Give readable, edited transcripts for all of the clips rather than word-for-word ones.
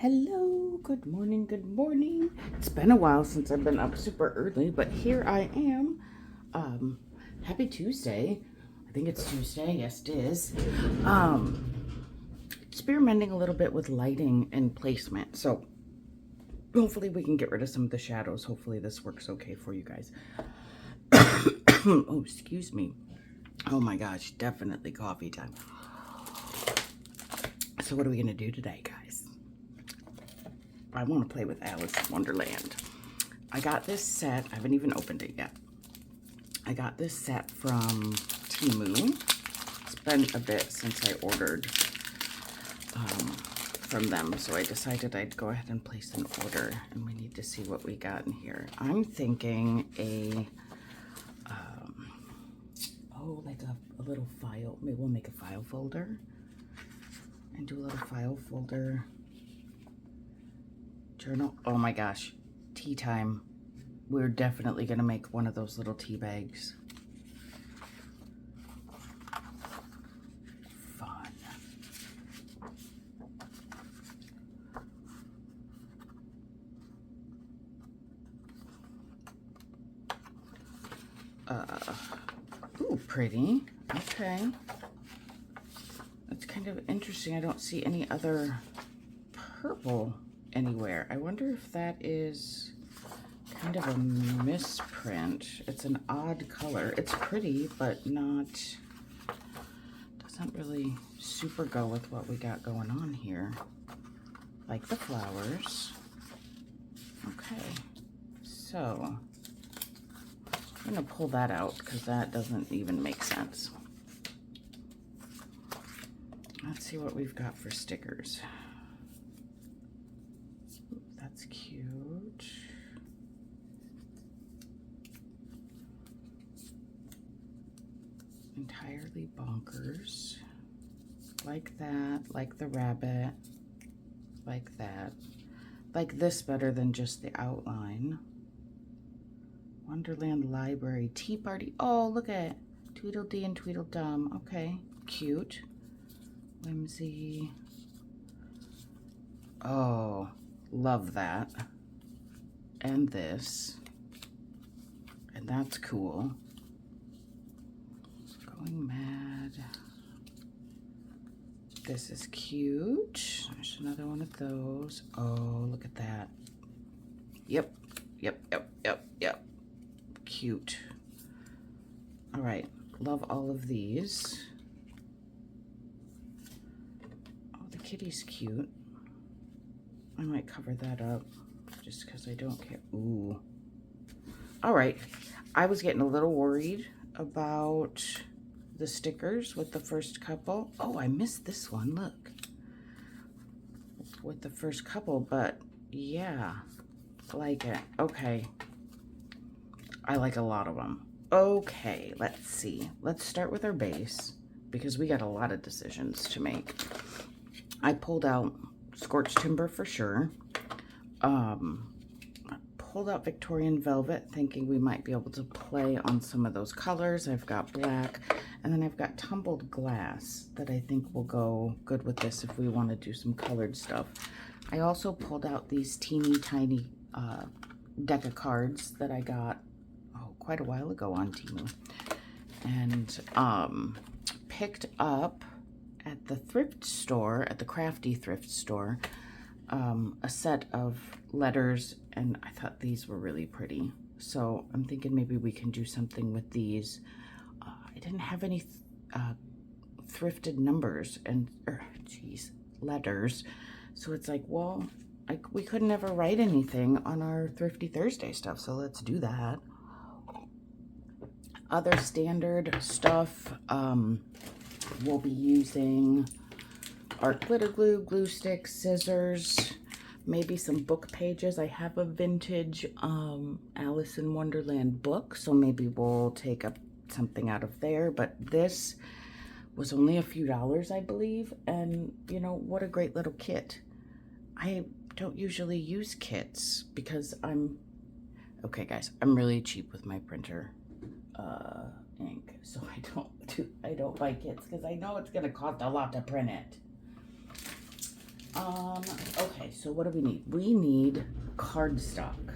Hello, good morning, good morning. It's been a while since I've been up super early, but here I am. Happy Tuesday. I think it's Tuesday, yes it is. Experimenting a little bit with lighting and placement. So hopefully we can get rid of some of the shadows. Hopefully this works okay for you guys. Oh, excuse me. Oh my gosh, definitely coffee time. So what are we gonna do today, guys? I want to play with Alice in Wonderland. I got this set. I haven't even opened it yet. I got this set from Temu. It's been a bit since I ordered from them, so I decided I'd go ahead and place an order, and we need to see what we got in here. I'm thinking like a little file. Maybe we'll make a file folder and do a little file folder. Journal. Oh my gosh, tea time. We're definitely gonna make one of those little tea bags. Fun. Ooh, pretty. Okay. That's kind of interesting. I don't see any other purple anywhere. I wonder if that is kind of a misprint. It's an odd color. It's pretty, but doesn't really super go with what we got going on here. Like the flowers. Okay, so I'm gonna pull that out because that doesn't even make sense. Let's see what we've got for stickers. Ooh, that's cute. Entirely bonkers. Like that, like the rabbit, like that. Like this better than just the outline. Wonderland Library Tea Party. Oh, look at Tweedledee and Tweedledum. Okay, cute. Whimsy. Oh, love that. And this. And that's cool. Going mad. This is cute. There's another one of those. Oh, look at that. Yep. Cute. All right. Love all of these. Oh, the kitty's cute. I might cover that up just because I don't care. Ooh. All right. I was getting a little worried about the stickers with the first couple. Oh, I missed this one. Look. With the first couple, but yeah. Like it. Okay. I like a lot of them. Okay, let's see. Let's start with our base because we got a lot of decisions to make. I pulled out Scorched Timber for sure. I pulled out Victorian Velvet thinking we might be able to play on some of those colors. I've got black, and then I've got Tumbled Glass that I think will go good with this if we want to do some colored stuff. I also pulled out these teeny tiny deck of cards that I got quite a while ago on Temu, and picked up at the thrift store, at the Crafty thrift store, a set of letters, and I thought these were really pretty. So I'm thinking maybe we can do something with these. I didn't have any thrifted numbers and letters, so it's like, well, we could never write anything on our Thrifty Thursday stuff, so let's do that. Other standard stuff, we'll be using art glitter glue, glue sticks, scissors, maybe some book pages. I have a vintage Alice in Wonderland book, so maybe we'll take up something out of there. But this was only a few dollars, I believe, and you know, what a great little kit. I don't usually use kits because okay guys, I'm really cheap with my printer ink, so I don't buy kits because I know it's gonna cost a lot to print it. Okay, so what do we need? We need cardstock.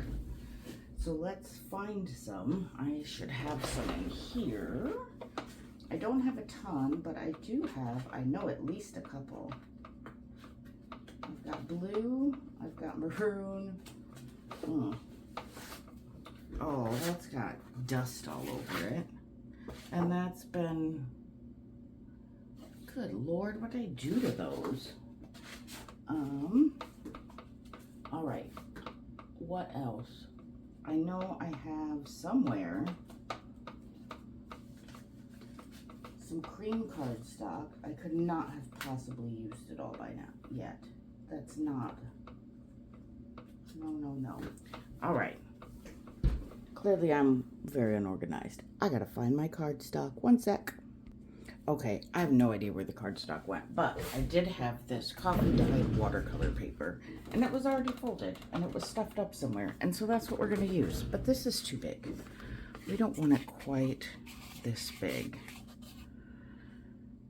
So let's find some. I should have some in here. I don't have a ton, but I do have, I know at least a couple. I've got blue, I've got maroon. Oh, that's got dust all over it. And that's been, good Lord, what did I do to those? All right, what else? I know I have somewhere some cream cardstock. I could not have possibly used it all by now yet. That's not, no. All right, clearly I'm very unorganized. I gotta find my cardstock, one sec. Okay, I have no idea where the cardstock went, but I did have this coffee dyed watercolor paper, and it was already folded, and it was stuffed up somewhere, and so that's what we're gonna use. But this is too big. We don't want it quite this big.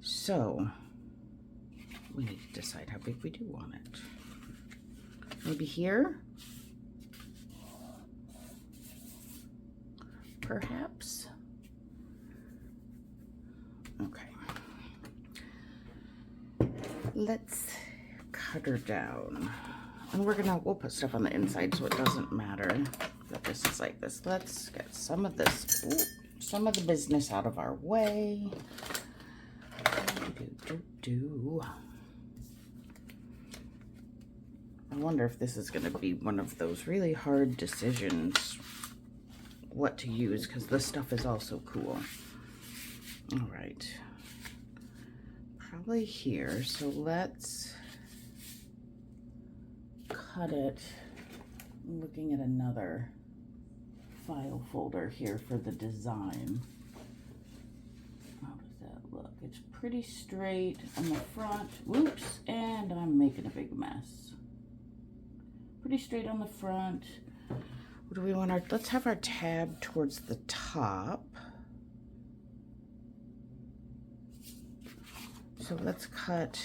So, we need to decide how big we do want it. Maybe here? Perhaps? Okay. Let's cut her down. And we'll put stuff on the inside so it doesn't matter that this is like this. Let's get some of this, some of the business out of our way. I wonder if this is going to be one of those really hard decisions what to use, because this stuff is also cool. All right, probably here. So let's cut it. I'm looking at another file folder here for the design. How does that look? It's pretty straight on the front. Whoops, and I'm making a big mess. Pretty straight on the front. What do we want our, let's have our tab towards the top. So let's cut.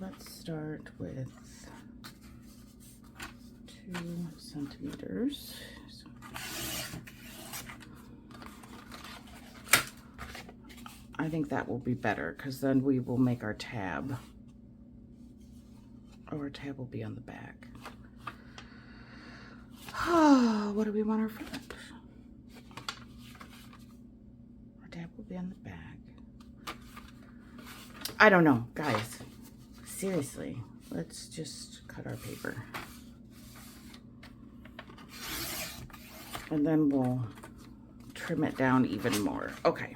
Let's start with 2 centimeters. I think that will be better, because then we will make our tab. Or our tab will be on the back. What do we want our front? Our tab will be on the back. I don't know, guys. Seriously, let's just cut our paper. And then we'll trim it down even more. Okay,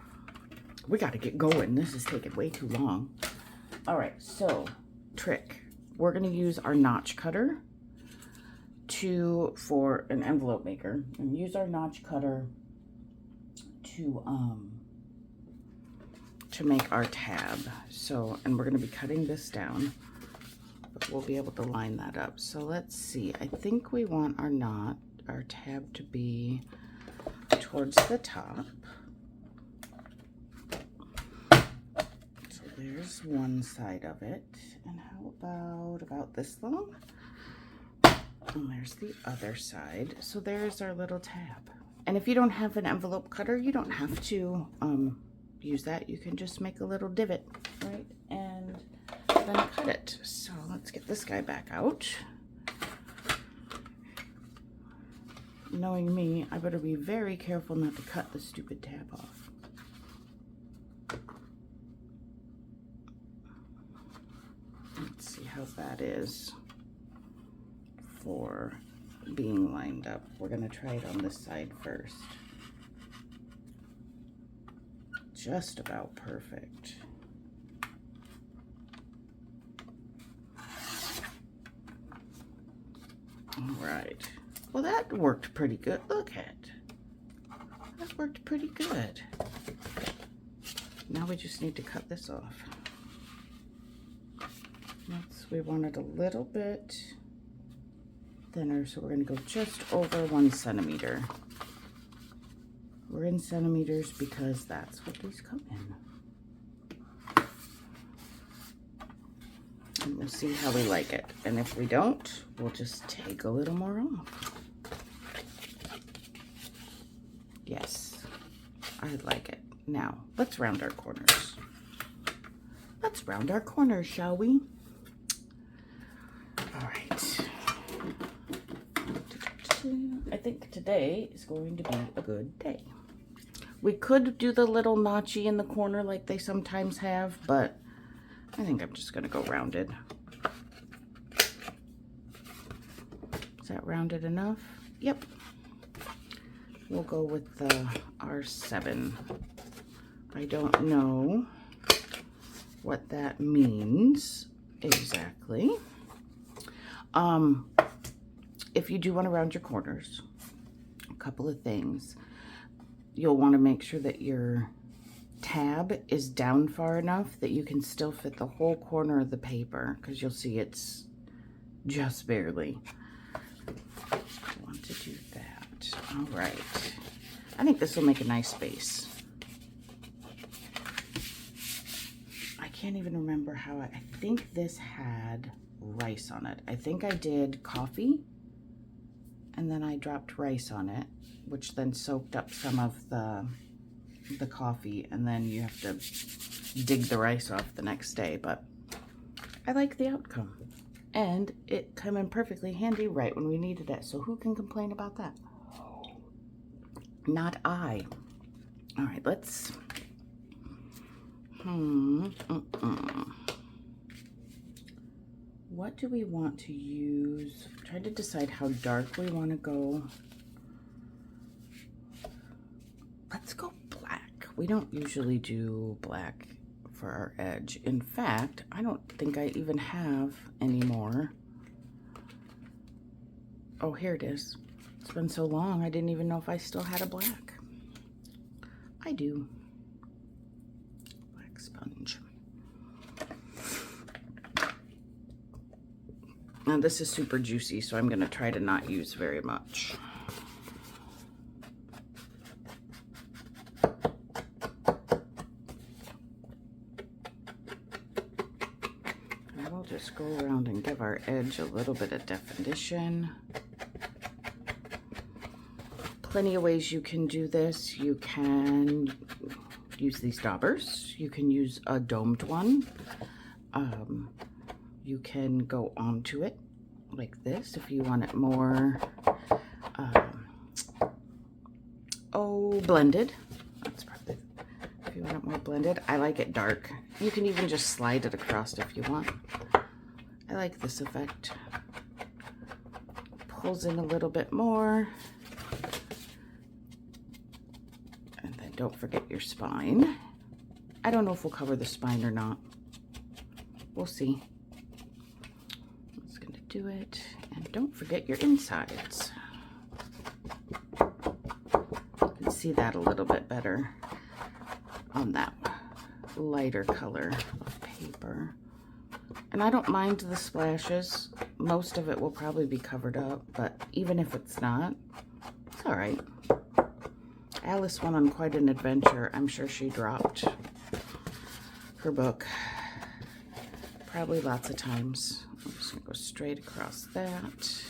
we got to get going. This is taking way too long. All right, so trick. We're going to use our notch cutter for an envelope maker, and use our notch cutter to make our tab. So, and we're going to be cutting this down, but we'll be able to line that up. So let's see. I think we want our tab to be towards the top. So there's one side of it. And how about this long? And there's the other side. So there's our little tab. And if you don't have an envelope cutter, you don't have to use that. You can just make a little divot, right? And then cut it. So let's get this guy back out. Knowing me, I better be very careful not to cut the stupid tab off. Let's see how that is for being lined up. We're gonna try it on this side first. Just about perfect. All right. Well, that worked pretty good. Look at it. That worked pretty good. Now we just need to cut this off. We want it a little bit thinner, so we're going to go just over 1 centimeter. We're in centimeters because that's what these come in. And we'll see how we like it. And if we don't, we'll just take a little more off. Yes, I like it. Now, let's round our corners. Let's round our corners, shall we? All right. I think today is going to be a good day. We could do the little notchy in the corner like they sometimes have, but I think I'm just gonna go rounded. Is that rounded enough? Yep. We'll go with the R7. I don't know what that means exactly. If you do want to round your corners, a couple of things. You'll want to make sure that your tab is down far enough that you can still fit the whole corner of the paper, because you'll see it's just barely. I want to do that. All right. I think this will make a nice base. I can't even remember how I think this had rice on it. I think I did coffee and then I dropped rice on it, which then soaked up some of the coffee, and then you have to dig the rice off the next day. But I like the outcome, and it came in perfectly handy right when we needed it. So who can complain about that? Not I. All right, let's what do we want to use? I'm trying to decide how dark we want to go. Let's go black. We don't usually do black for our edge. In fact, I don't think I even have any more. Oh, here it is. It's been so long, I didn't even know if I still had a black. I do. Black sponge. Now this is super juicy, so I'm gonna try to not use very much. And we'll just go around and give our edge a little bit of definition. Plenty of ways you can do this. You can use these daubers. You can use a domed one. You can go onto it like this if you want it more, blended. That's probably, if you want it more blended. I like it dark. You can even just slide it across if you want. I like this effect. Pulls in a little bit more. And then don't forget your spine. I don't know if we'll cover the spine or not. We'll see. Do it, and don't forget your insides. You can see that a little bit better on that lighter color of paper. And I don't mind the splashes. Most of it will probably be covered up, but even if it's not, it's all right. Alice went on quite an adventure. I'm sure she dropped her book probably lots of times. I'm just gonna go straight across that.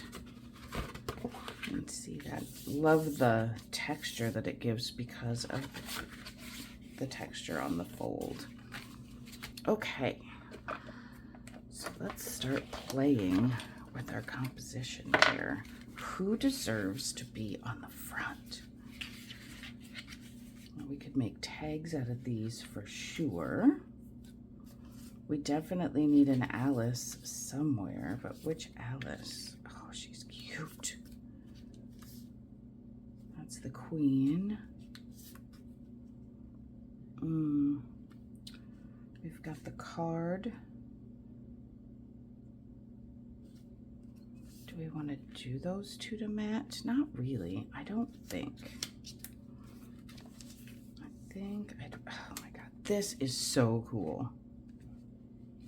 And see that. Love the texture that it gives because of the texture on the fold. Okay, so let's start playing with our composition here. Who deserves to be on the front? Well, we could make tags out of these for sure. We definitely need an Alice somewhere, but which Alice? Oh, she's cute. That's the queen. We've got the card. Do we want to do those two to match? Not really, I don't think. Oh my God, this is so cool.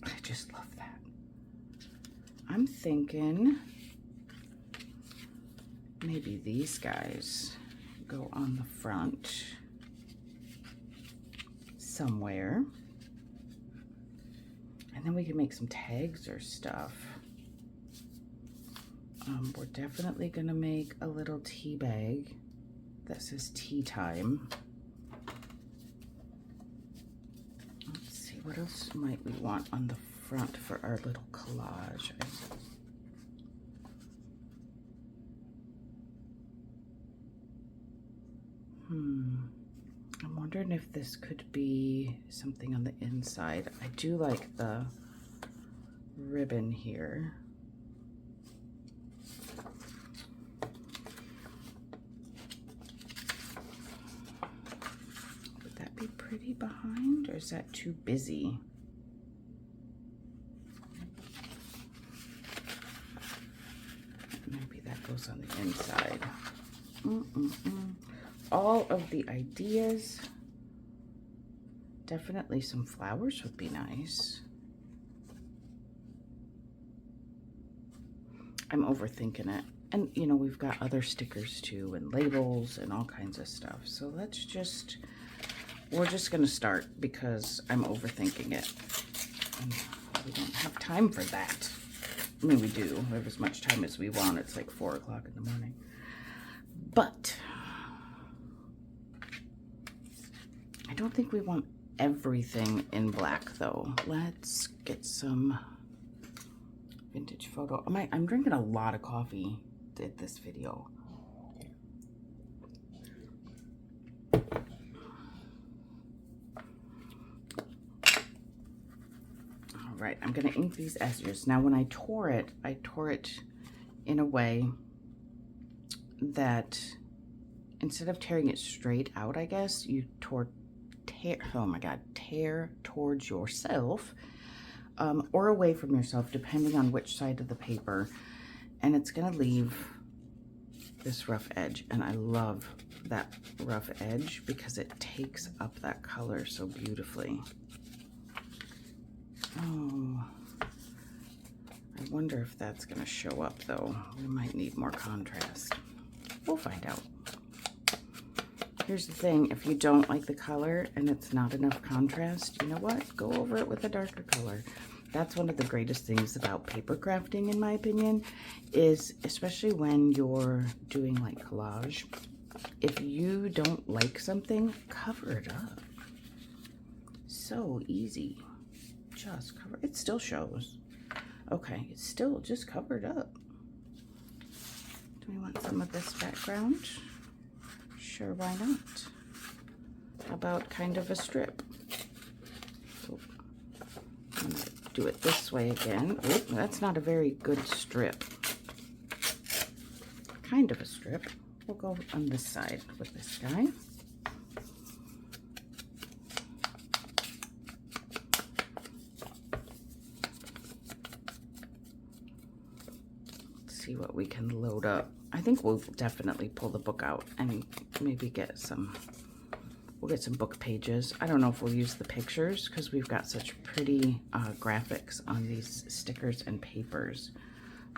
I just love that. I'm thinking maybe these guys go on the front somewhere. And then we can make some tags or stuff. We're definitely gonna make a little tea bag that says tea time. Let's see, what else might we want on the front for our little collage? I'm wondering if this could be something on the inside. I do like the ribbon here. Would that be pretty behind, or is that too busy? Maybe that goes on the inside. All of the ideas. Definitely some flowers would be nice. I'm overthinking it. And you know, we've got other stickers too, and labels and all kinds of stuff. So let's just, we're just gonna start because I'm overthinking it. And we don't have time for that. I mean, we do. We have as much time as we want. It's like 4 o'clock in the morning. But I don't think we want everything in black though. Let's get some vintage photo. I'm drinking a lot of coffee at this video. All right, I'm gonna ink these edges. Now when I tore it in a way that instead of tearing it straight out, I guess, you tear towards yourself, or away from yourself, depending on which side of the paper. And it's gonna leave this rough edge. And I love that rough edge because it takes up that color so beautifully. Oh, I wonder if that's gonna show up though. We might need more contrast. We'll find out. Here's the thing, if you don't like the color and it's not enough contrast, you know what? Go over it with a darker color. That's one of the greatest things about paper crafting, in my opinion, is especially when you're doing like collage, if you don't like something, cover it up. So easy. Just cover, it still shows. Okay, it's still just covered up. Do we want some of this background? Sure, why not? How about kind of a strip? So I'm gonna do it this way again. Oh, that's not a very good strip. Kind of a strip. We'll go on this side with this guy. Let's see what we can load up. I think we'll definitely pull the book out and maybe get some, we'll get some book pages. I don't know if we'll use the pictures because we've got such pretty graphics on these stickers and papers.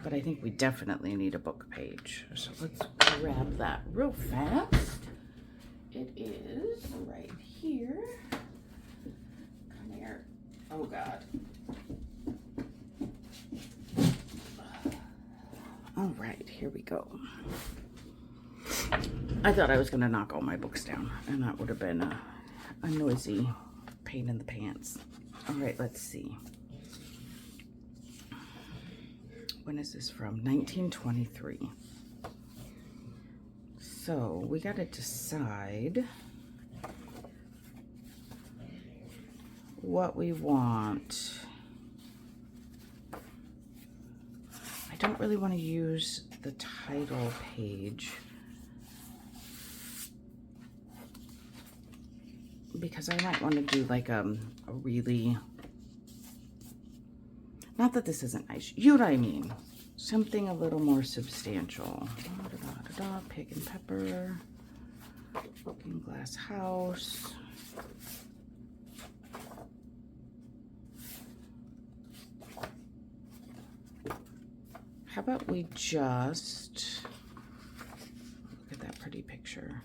But I think we definitely need a book page. So let's grab that real fast. It is right here. Come here. Oh God. All right, here we go. I thought I was gonna knock all my books down, and that would have been a noisy pain in the pants. All right, let's see. When is this from? 1923. So we gotta decide what we want. I don't really want to use the title page because I might want to do like a really, not that this isn't nice, you know what I mean, something a little more substantial. Pig and Pepper, Looking Glass House. How about we just look at that pretty picture?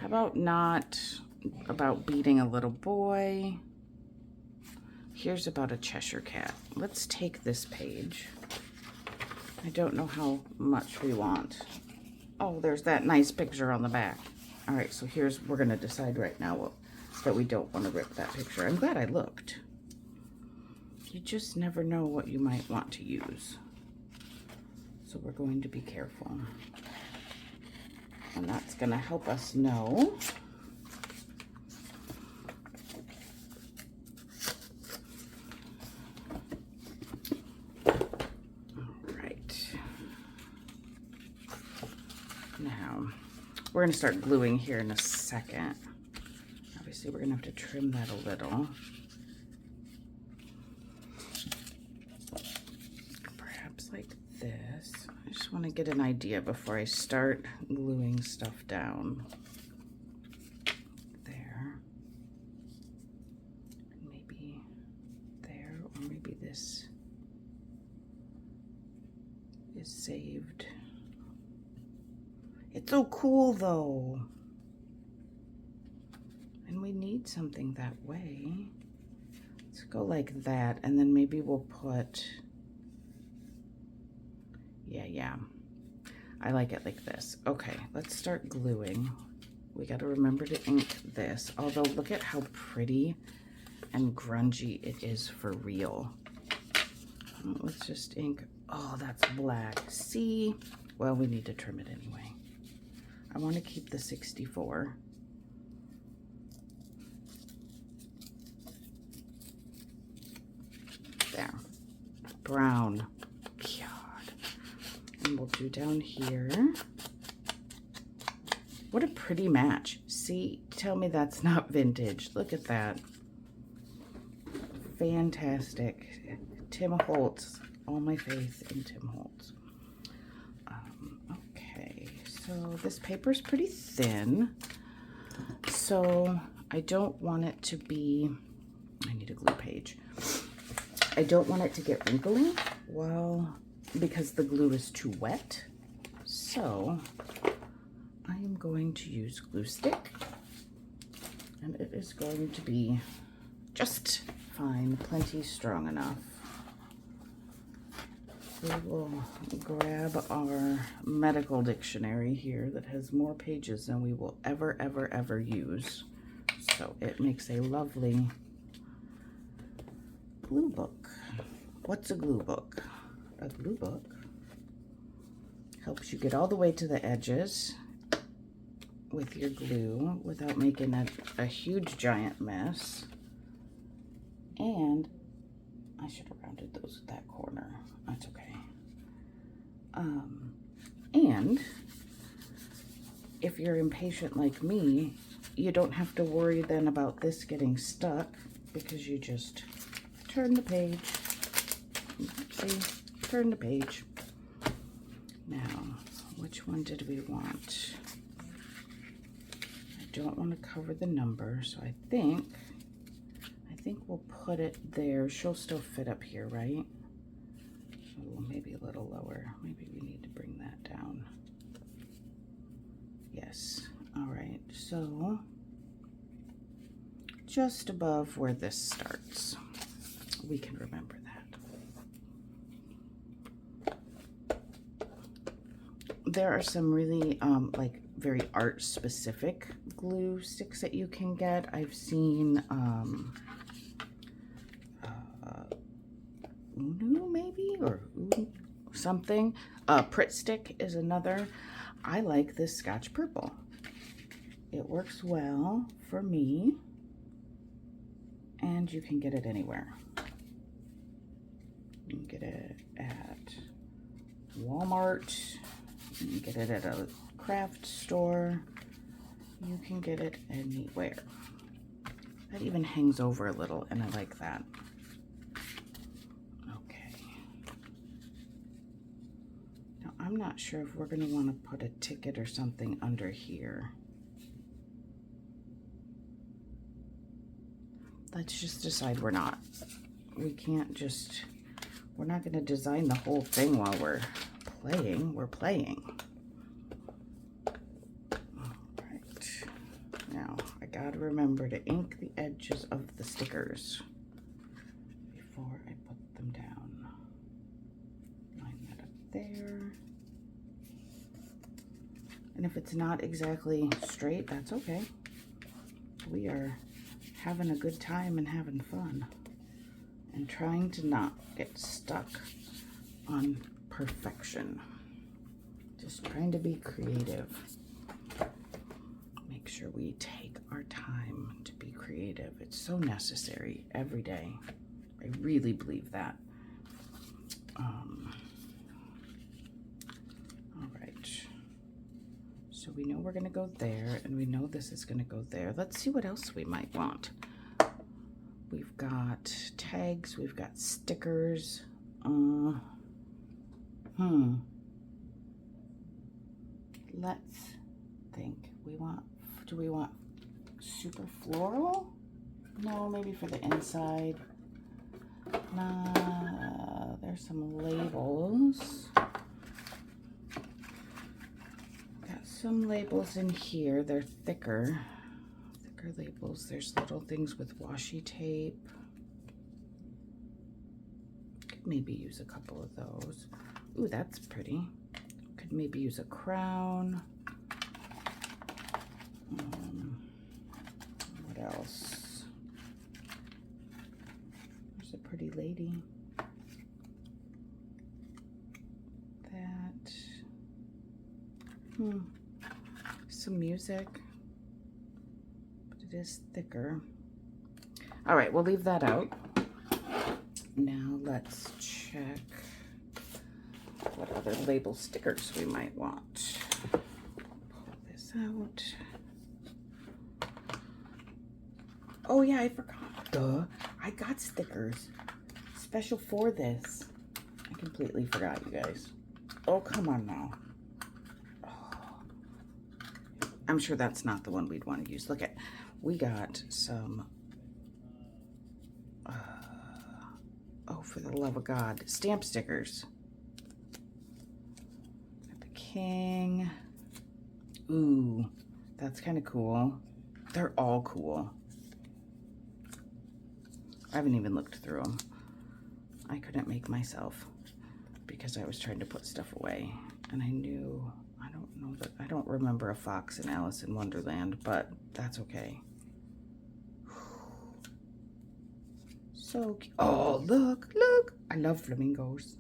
How about not about beating a little boy? Here's about a Cheshire cat. Let's take this page. I don't know how much we want. Oh, there's that nice picture on the back. All right, so we're gonna decide right now that we don't want to rip that picture. I'm glad I looked. You just never know what you might want to use. So we're going to be careful. And that's gonna help us know. Now, we're going to start gluing here in a second. Obviously, we're going to have to trim that a little. Perhaps like this. I just want to get an idea before I start gluing stuff down. There. Maybe there, or maybe this is saved. It's so cool though. And we need something that way. Let's go like that, and then maybe we'll put, yeah. I like it like this. Okay, let's start gluing. We gotta remember to ink this. Although look at how pretty and grungy it is for real. Let's just ink, oh, that's black. See? Well, we need to trim it anyway. I want to keep the 64. There. Brown. God. And we'll do down here. What a pretty match. See, tell me that's not vintage. Look at that. Fantastic. Tim Holtz. All my faith in Tim Holtz. So this paper's pretty thin, so I don't want it to be, I need a glue page. I don't want it to get wrinkly, well, because the glue is too wet. So I am going to use glue stick, and it is going to be just fine, plenty strong enough. We will grab our medical dictionary here that has more pages than we will ever use. So it makes a lovely glue book. What's a glue book? A glue book helps you get all the way to the edges with your glue without making a huge giant mess. And I should have rounded those at that corner. That's okay. And if you're impatient like me, you don't have to worry then about this getting stuck because you just turn the page. See? Turn the page. Now, which one did we want? I don't want to cover the number, so I think we'll put it there. She'll still fit up here, right? Oh, maybe a little lower. Maybe we need to bring that down. Yes. All right. So just above where this starts. We can remember that. There are some really like very art specific glue sticks that you can get. I've seen Unu maybe, or something. Pritt stick is another. I like this Scotch Purple. It works well for me, and you can get it anywhere. You can get it at Walmart. You can get it at a craft store. You can get it anywhere. That even hangs over a little, and I like that. I'm not sure if we're going to want to put a ticket or something under here. Let's just decide we're not. We can't just, we're not going to design the whole thing while we're playing. We're playing. All right. Now, I gotta remember to ink the edges of the stickers before I put them down. Line that up there. And if it's not exactly straight, that's okay. We are having a good time and having fun. And trying to not get stuck on perfection. Just trying to be creative. Make sure we take our time to be creative. It's so necessary every day. I really believe that. All right. So we know we're going to go there, and we know this is going to go there. Let's see what else we might want. We've got tags. We've got stickers. Let's think. Do we want super floral? No, maybe for the inside. There's some labels. Got some labels in here. They're thicker labels. There's little things with washi tape. Could maybe use a couple of those. Ooh, that's pretty. Could maybe use a crown. What else? There's a pretty lady. That. Some music. But it is thicker. All right, we'll leave that out. Now let's check what other label stickers we might want. Pull this out. Oh yeah, I forgot. Duh. I got stickers special for this. I completely forgot, you guys. Oh, come on now. Oh. I'm sure that's not the one we'd want to use. Look at, we got some, oh, for the love of God, stamp stickers. Got the king. Ooh, that's kind of cool. They're all cool. I haven't even looked through them. I couldn't make myself because I was trying to put stuff away. And I knew, I don't remember a fox in Alice in Wonderland, but that's okay. So cute. Oh, look. I love flamingos.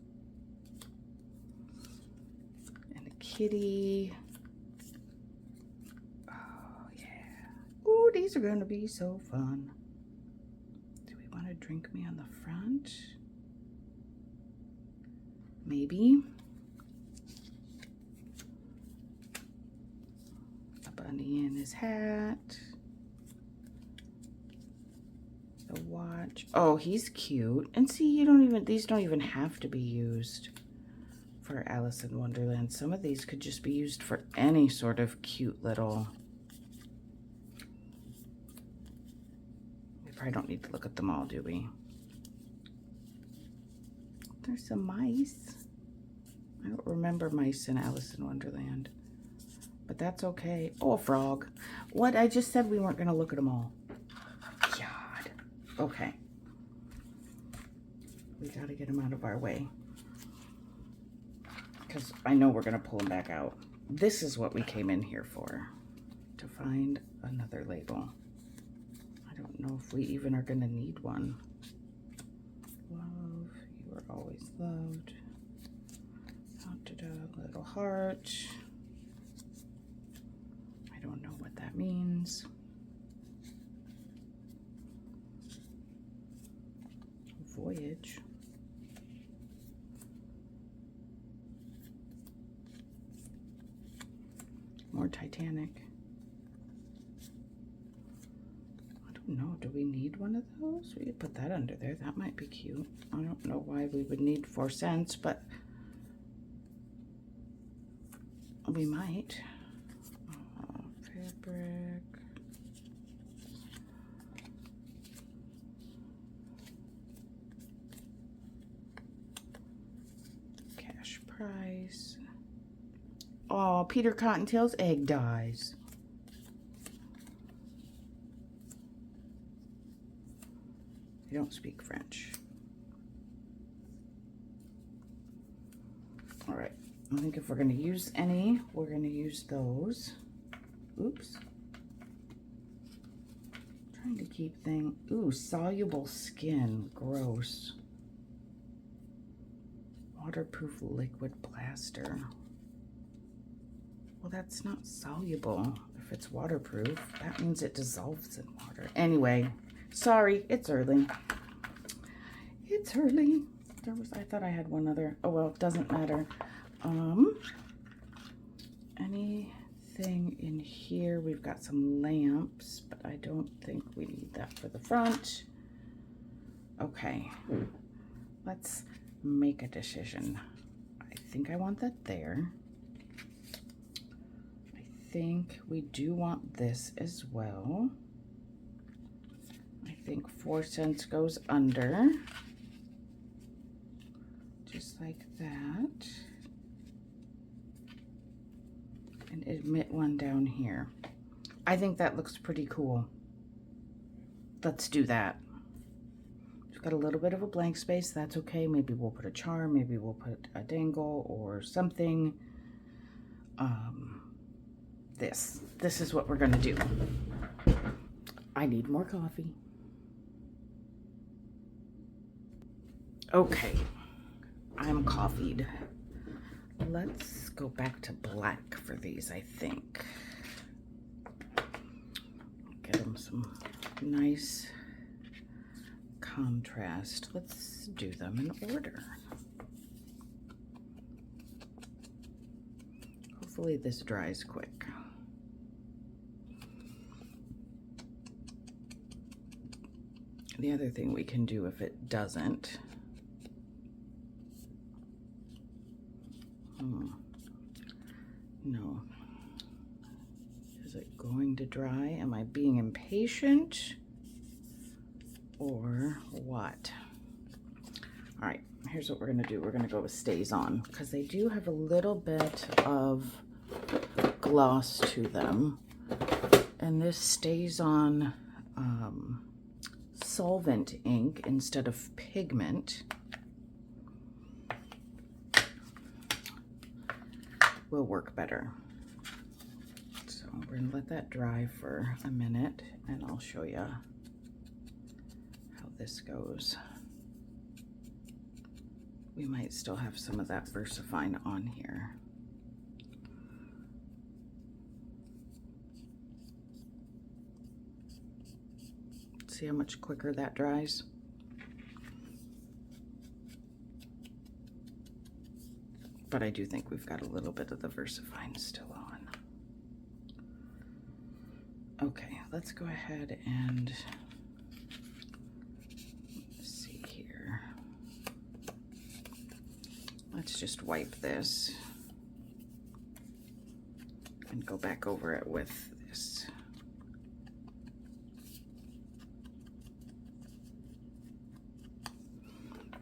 And a kitty. Oh, yeah. Ooh, these are going to be so fun. Want to drink me on the front? Maybe. A bunny in his hat. The watch. Oh, he's cute. And see, these don't even have to be used for Alice in Wonderland. Some of these could just be used for any sort of cute little. I don't need to look at them all, do we? There's some mice. I don't remember mice in Alice in Wonderland, but that's okay. Oh, a frog. What? I just said we weren't going to look at them all. God. Okay. We got to get them out of our way because I know we're going to pull them back out. This is what we came in here for, to find another label. I don't know if we even are going to need one. Love, you are always loved. Haunted a little heart. I don't know what that means. Voyage. More Titanic. No, do we need one of those? We could put that under there. That might be cute. I don't know why we would need 4 cents, but we might. Fabric. Cash price. Oh, Peter Cottontail's egg dies. don't speak French. All right, I think if we're going to use any, we're going to use those. Oops. Trying to keep things. Ooh, soluble skin. Gross. Waterproof liquid plaster. Well, that's not soluble. If it's waterproof, that means it dissolves in water. Anyway, sorry, it's early. It's early. I thought I had one other. Oh well, it doesn't matter. Anything in here? We've got some lamps, but I don't think we need that for the front. Okay, let's make a decision. I think I want that there. I think we do want this as well. I think 4 cents goes under. Just like that. And admit one down here. I think that looks pretty cool. Let's do that. We've got a little bit of a blank space. That's okay. Maybe we'll put a charm. Maybe we'll put a dangle or something. This is what we're going to do. I need more coffee. Okay. I'm coffeeed. Let's go back to black for these, I think. Get them some nice contrast. Let's do them in order. Hopefully this dries quick. The other thing we can do if it doesn't, no. Is it going to dry? Am I being impatient or what? All right, here's what we're gonna do. We're gonna go with Stays On because they do have a little bit of gloss to them. And this Stays On solvent ink instead of pigment will work better. So we're gonna let that dry for a minute and I'll show you how this goes. We might still have some of that VersaFine on here. See how much quicker that dries? But I do think we've got a little bit of the VersaFine still on. Okay, let's go ahead and let's see here. Let's just wipe this and go back over it with this.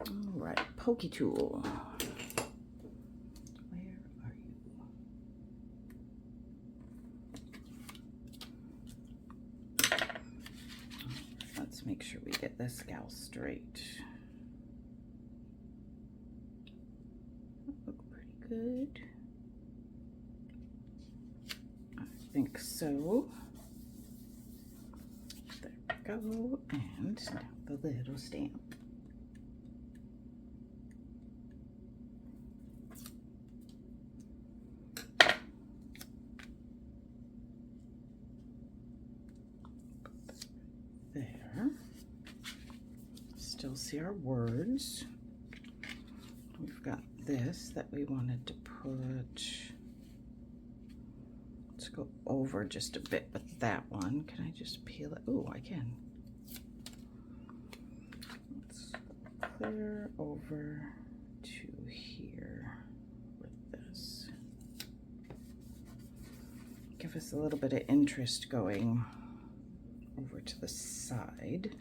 All right, pokey tool. Make sure we get this gal straight. Look pretty good. I think so. There we go. And now the little stamp. There. Still see our words. We've got this that we wanted to put. Let's go over just a bit with that one. Can I just peel it? Oh, I can. Let's clear over to here with this. Give us a little bit of interest going over to the side.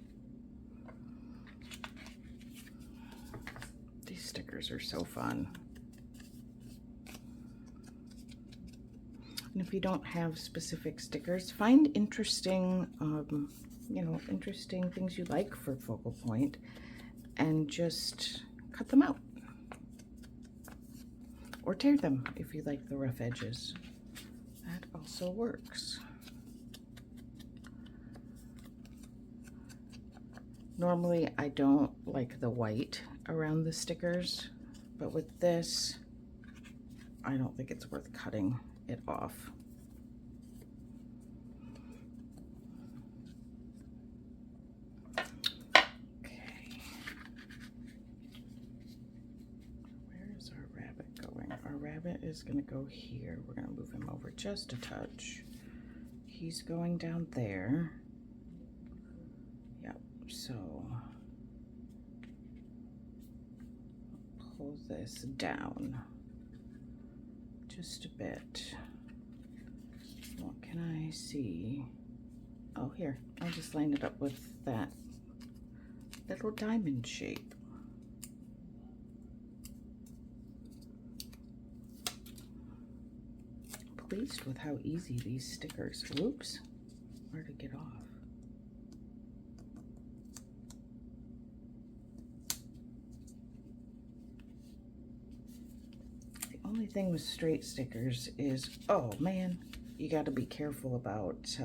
These stickers are so fun. And if you don't have specific stickers, find interesting you know, interesting things you like for focal point and just cut them out. Or tear them if you like the rough edges. That also works. Normally I don't like the white around the stickers, but with this, I don't think it's worth cutting it off. Okay. Where is our rabbit going? Our rabbit is going to go here. We're going to move him over just a touch. He's going down there. Yep, so pull this down just a bit. What can I see? Oh, here, I'll just line it up with that little diamond shape. Pleased with how easy these stickers. Oops, where to get off? The only thing with straight stickers is, oh man, you got to be careful about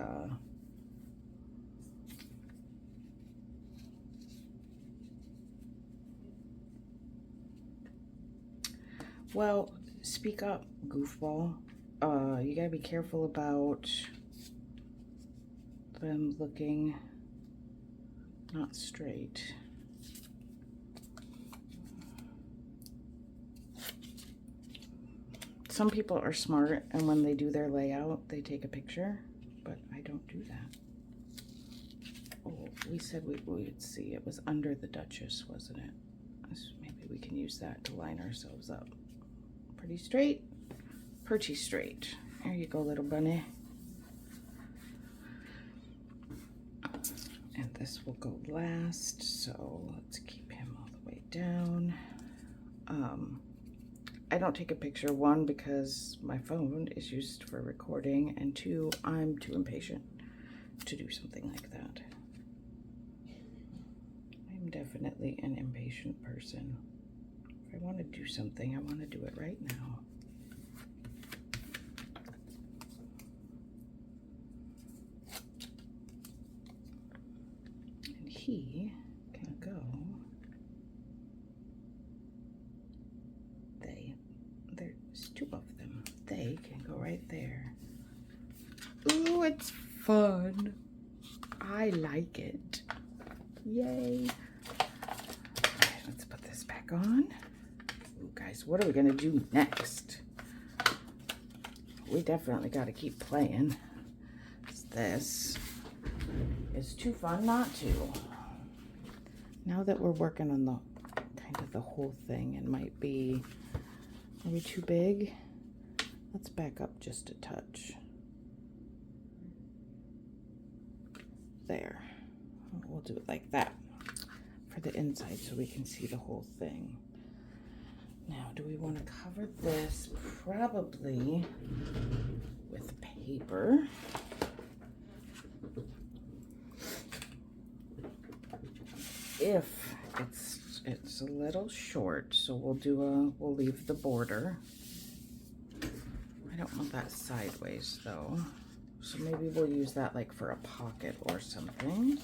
well, speak up, goofball. You gotta be careful about them looking not straight. Some people are smart, and when they do their layout, they take a picture, but I don't do that. Oh, we said we would see. It was under the Duchess, wasn't it? Maybe we can use that to line ourselves up. Pretty straight. Pretty straight. There you go, little bunny. And this will go last, so let's keep him all the way down. I don't take a picture, one, because my phone is used for recording, and two, I'm too impatient to do something like that. I'm definitely an impatient person. If I want to do something, I want to do it right now. He can go, there's two of them. They can go right there. Ooh, it's fun. I like it. Yay. Okay, let's put this back on. Ooh, guys, what are we gonna do next? We definitely gotta keep playing. This is too fun not to. Now that we're working on the kind of the whole thing, it might be, are we too big? Let's back up just a touch. There. We'll do it like that for the inside so we can see the whole thing. Now, do we want to cover this? Probably with paper. If it's a little short, so we'll leave the border. I don't want that sideways though, so maybe we'll use that like for a pocket or something.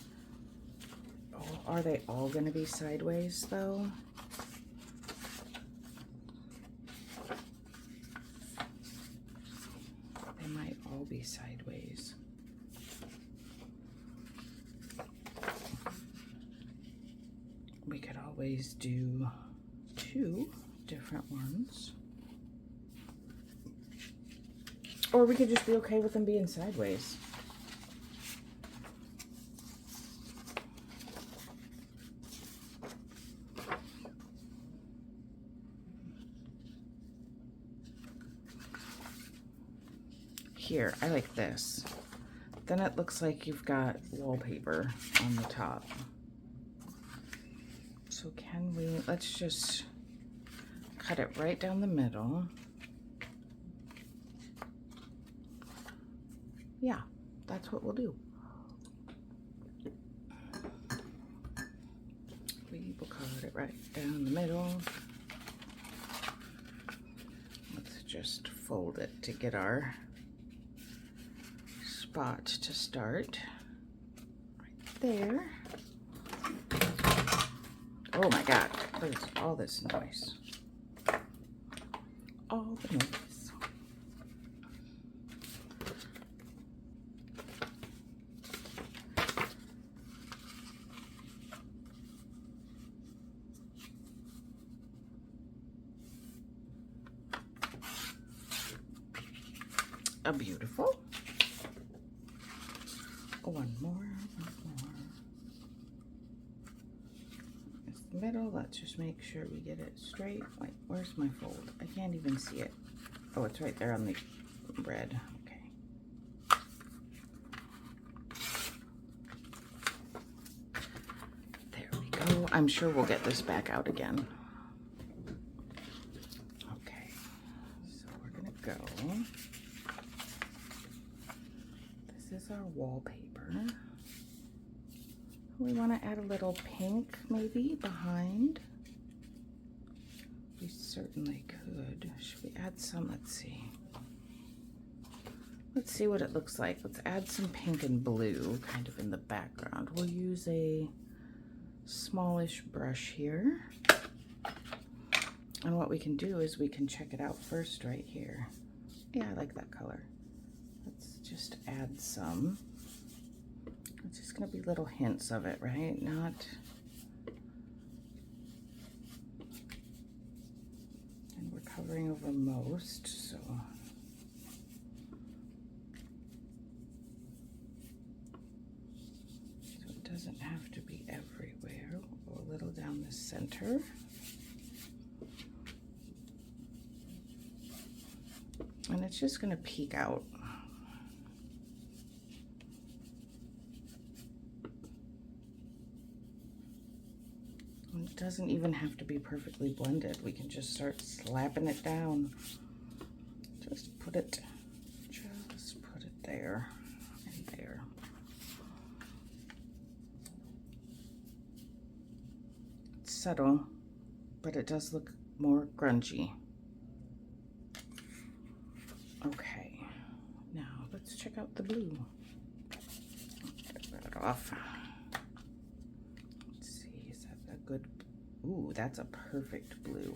Oh, are they all gonna be sideways though? They might all be sideways. We could always do two different ones. Or we could just be okay with them being sideways. Here, I like this. Then it looks like you've got wallpaper on the top. So can we, let's just cut it right down the middle. Yeah, that's what we'll do. cut it right down the middle. Let's just fold it to get our spot to start. Right there. Oh my God, there's all this noise. All the noise. A beautiful. One more. It's the middle. Let's just make sure we get it straight. Wait, where's my fold? I can't even see it. Oh, it's right there on the red. Okay. There we go. I'm sure we'll get this back out again. Okay. So we're gonna go. This is our wallpaper. We want to add a little pink maybe behind. We certainly could. Should we add some? Let's see. Let's see what it looks like. Let's add some pink and blue kind of in the background. We'll use a smallish brush here. And what we can do is we can check it out first right here. Yeah, I like that color. Let's just add some. It's just going to be little hints of it, right? Not... And we're covering over most, so... So it doesn't have to be everywhere. We'll go a little down the center. And it's just going to peek out. It doesn't even have to be perfectly blended. We can just start slapping it down. Just put it there and there. It's subtle, but it does look more grungy. Okay, now let's check out the blue. Get that off. Let's see, is that a good? Ooh, that's a perfect blue.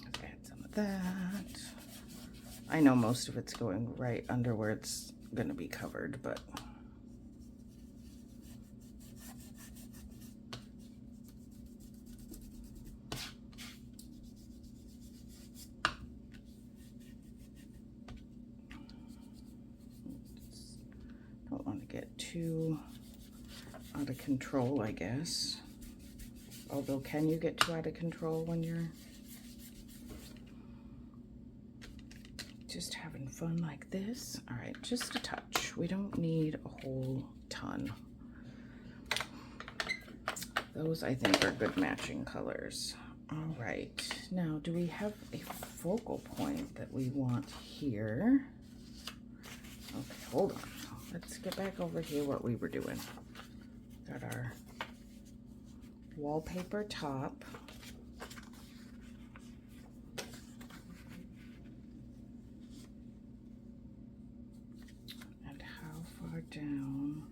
Let's add some of that. I know most of it's going right under where it's gonna be covered, but don't want to get too out of control, I guess. Although, can you get too out of control when you're just having fun like this? All right, just a touch. We don't need a whole ton. Those, I think, are good matching colors. All right, now do we have a focal point that we want here? Okay, hold on. Let's get back over here what we were doing. Got our wallpaper top. And how far down?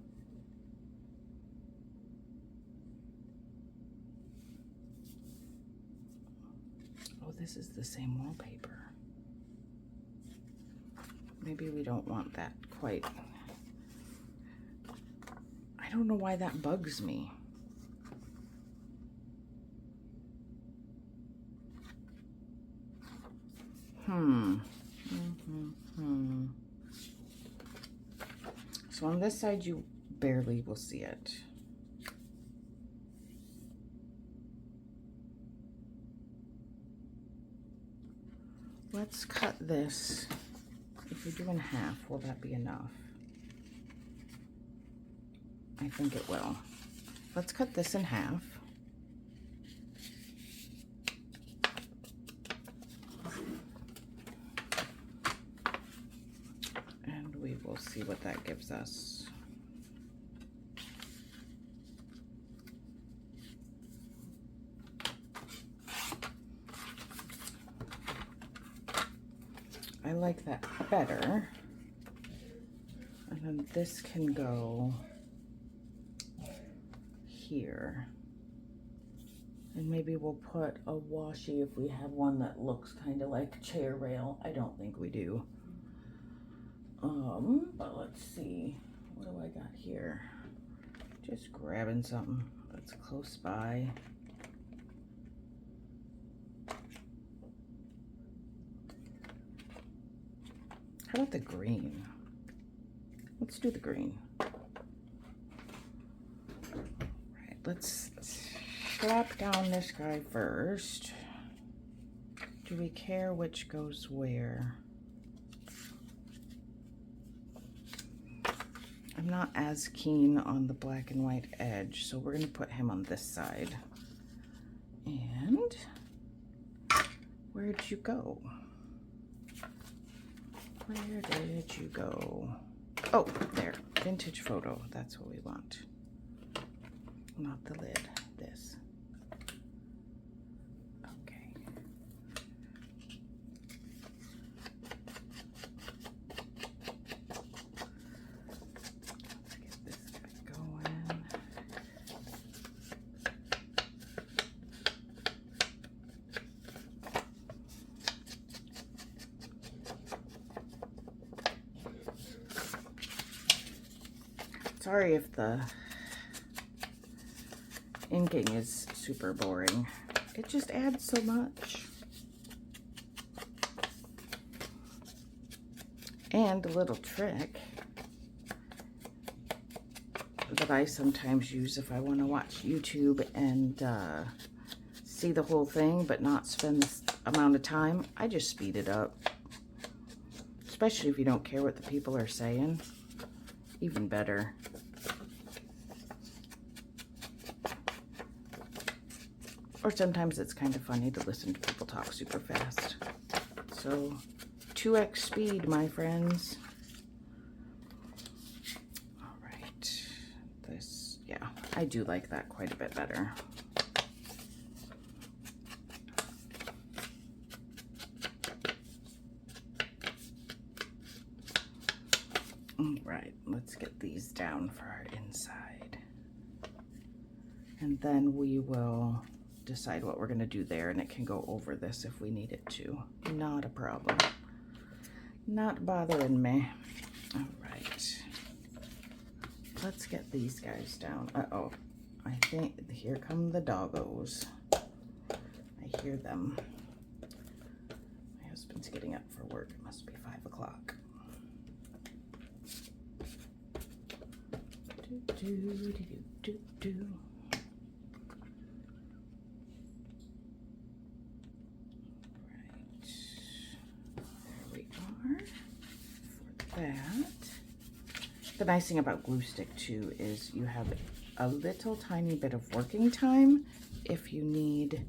Oh, this is the same wallpaper. Maybe we don't want that quite. I don't know why that bugs me. So on this side, you barely will see it. Let's cut this. If we do in half, will that be enough? I think it will. Let's cut this in half. And we will see what that gives us. I like that better. And then this can go here. And maybe we'll put a washi if we have one that looks kind of like chair rail. I don't think we do. But let's see. What do I got here? Just grabbing something that's close by. How about the green? Let's do the green. All right, let's slap down this guy first. Do we care which goes where? I'm not as keen on the black and white edge, so we're gonna put him on this side. And where'd you go? Where did you go? Oh, there, vintage photo, that's what we want. Not the lid, this. Okay. Sorry if the inking is super boring. It just adds so much. And a little trick that I sometimes use if I want to watch YouTube and see the whole thing but not spend this amount of time, I just speed it up. Especially if you don't care what the people are saying. Even better. Or sometimes it's kind of funny to listen to people talk super fast. So 2x speed, my friends. All right. This, yeah, I do like that quite a bit better. All right, let's get these down for our inside. And then we will decide what we're going to do there, and it can go over this if we need it to. Not a problem. Not bothering me. All right. Let's get these guys down. Uh-oh. I think here come the doggos. I hear them. My husband's getting up for work. It must be 5 o'clock. Do. That. The nice thing about glue stick too is you have a little tiny bit of working time if you need it,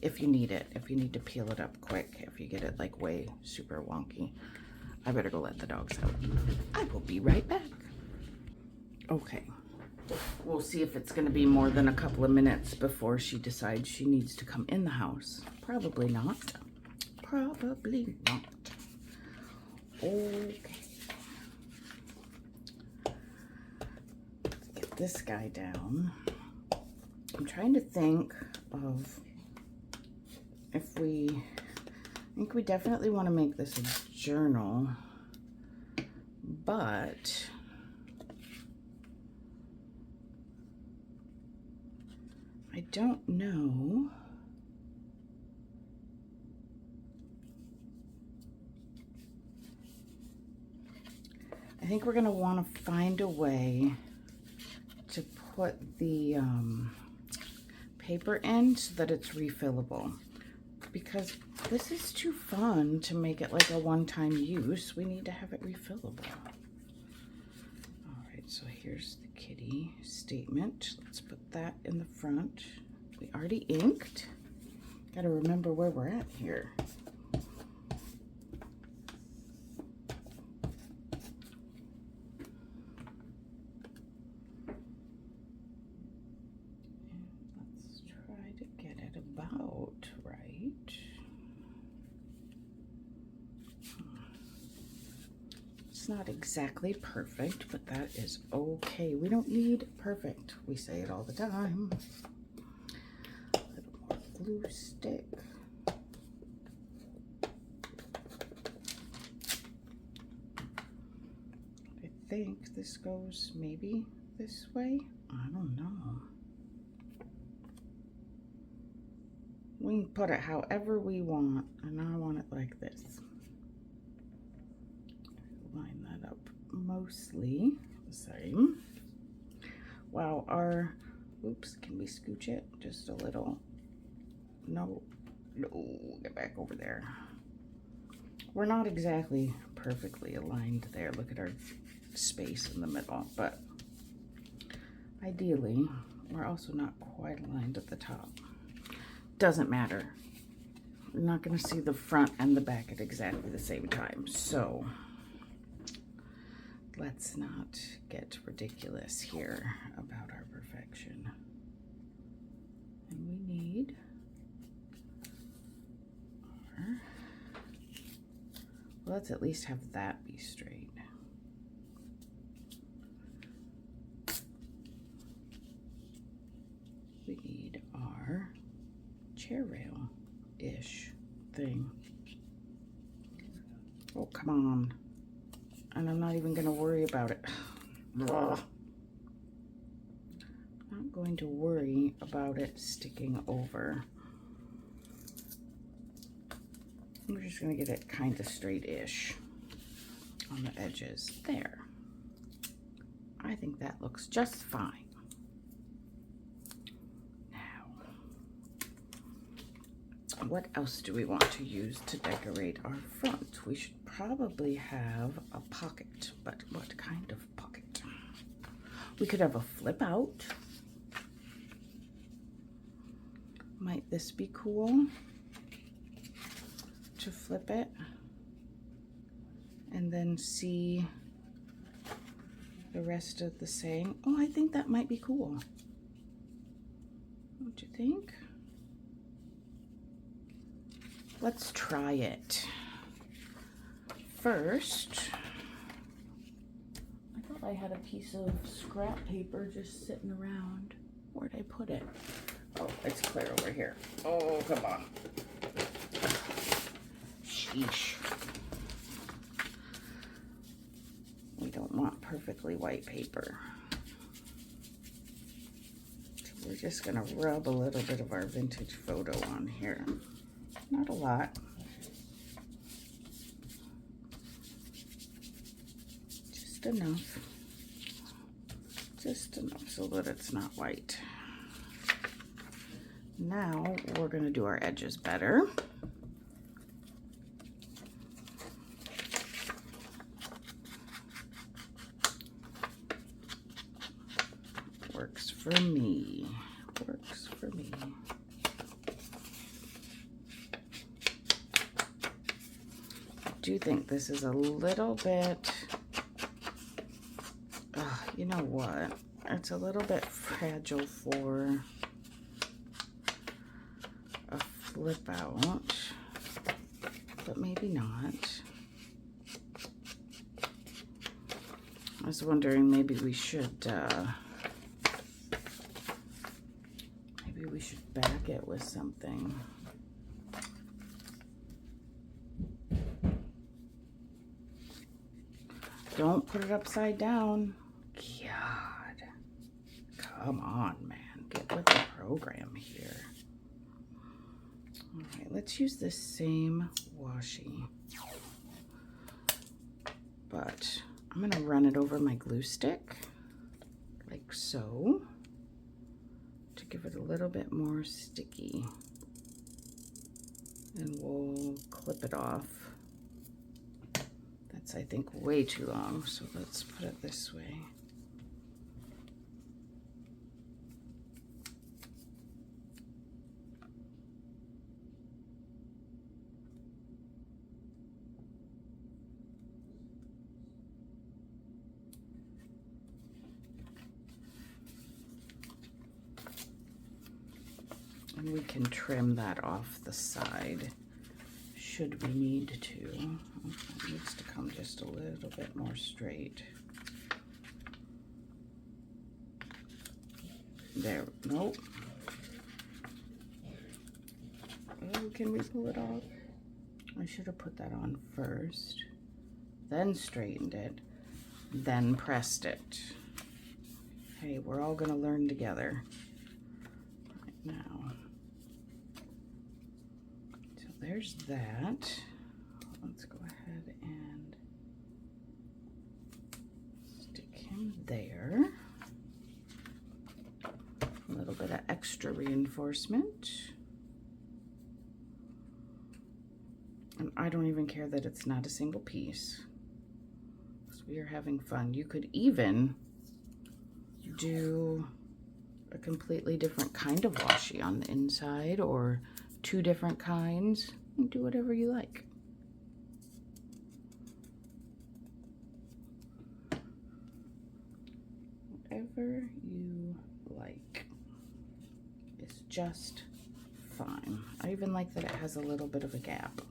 if you need to peel it up quick, if you get it like way super wonky. I better go let the dogs out. I will be right back. Okay, we'll see if it's going to be more than a couple of minutes before she decides she needs to come in the house. Probably not. Probably not. Okay. Get this guy down. I'm trying to think of if I think we definitely want to make this a journal, but I don't know. I think we're going to want to find a way to put the paper in so that it's refillable, because this is too fun to make it like a one-time use. We need to have it refillable. All right, so here's the kitty statement. Let's put that in the front. We already inked. Got to remember where we're at here. It's not exactly perfect, but that is okay. We don't need perfect. We say it all the time. A little more glue stick. I think this goes maybe this way. I don't know. We can put it however we want, and I want it like this. Line that up mostly the same. Wow, our, oops, can we scooch it just a little? No, get back over there. We're not exactly perfectly aligned there. Look at our space in the middle, but ideally, we're also not quite aligned at the top. Doesn't matter. We're not going to see the front and the back at exactly the same time, so let's not get ridiculous here about our perfection. And we need our, well, let's at least have that be straight. We need our chair rail-ish thing. Oh, come on. And I'm not even going to worry about it. Ugh. Not going to worry about it sticking over. We're just going to get it kind of straight-ish on the edges. There. I think that looks just fine. What else do we want to use to decorate our front? We should probably have a pocket, but what kind of pocket? We could have a flip out. Might this be cool to flip it and then see the rest of the saying? Oh, I think that might be cool. Don't you think? Let's try it. First, I thought I had a piece of scrap paper just sitting around. Where'd I put it? Oh, it's clear over here. Oh, come on. Sheesh. We don't want perfectly white paper. So we're just gonna rub a little bit of our vintage photo on here. Not a lot. Just enough. Just enough so that it's not white. Now we're going to do our edges better. Works for me. Works for me. I do think this is a little bit, you know what, it's a little bit fragile for a flip out, but maybe not. I was wondering maybe we should back it with something. Don't put it upside down. God. Come on, man. Get with the program here. All right, let's use this same washi. But I'm going to run it over my glue stick, like so, to give it a little bit more sticky. And we'll clip it off. That's, I think, way too long, so let's put it this way. And we can trim that off the side should we need to? It needs to come just a little bit more straight. There, nope. Oh, can we pull it off? I should have put that on first, then straightened it, then pressed it. Hey, we're all gonna learn together right now. So there's that. Let's go ahead and stick him there. A little bit of extra reinforcement. And I don't even care that it's not a single piece, because we are having fun. You could even do a completely different kind of washi on the inside, or 2 different kinds, and do whatever you like. Whatever you like is just fine. I even like that it has a little bit of a gap.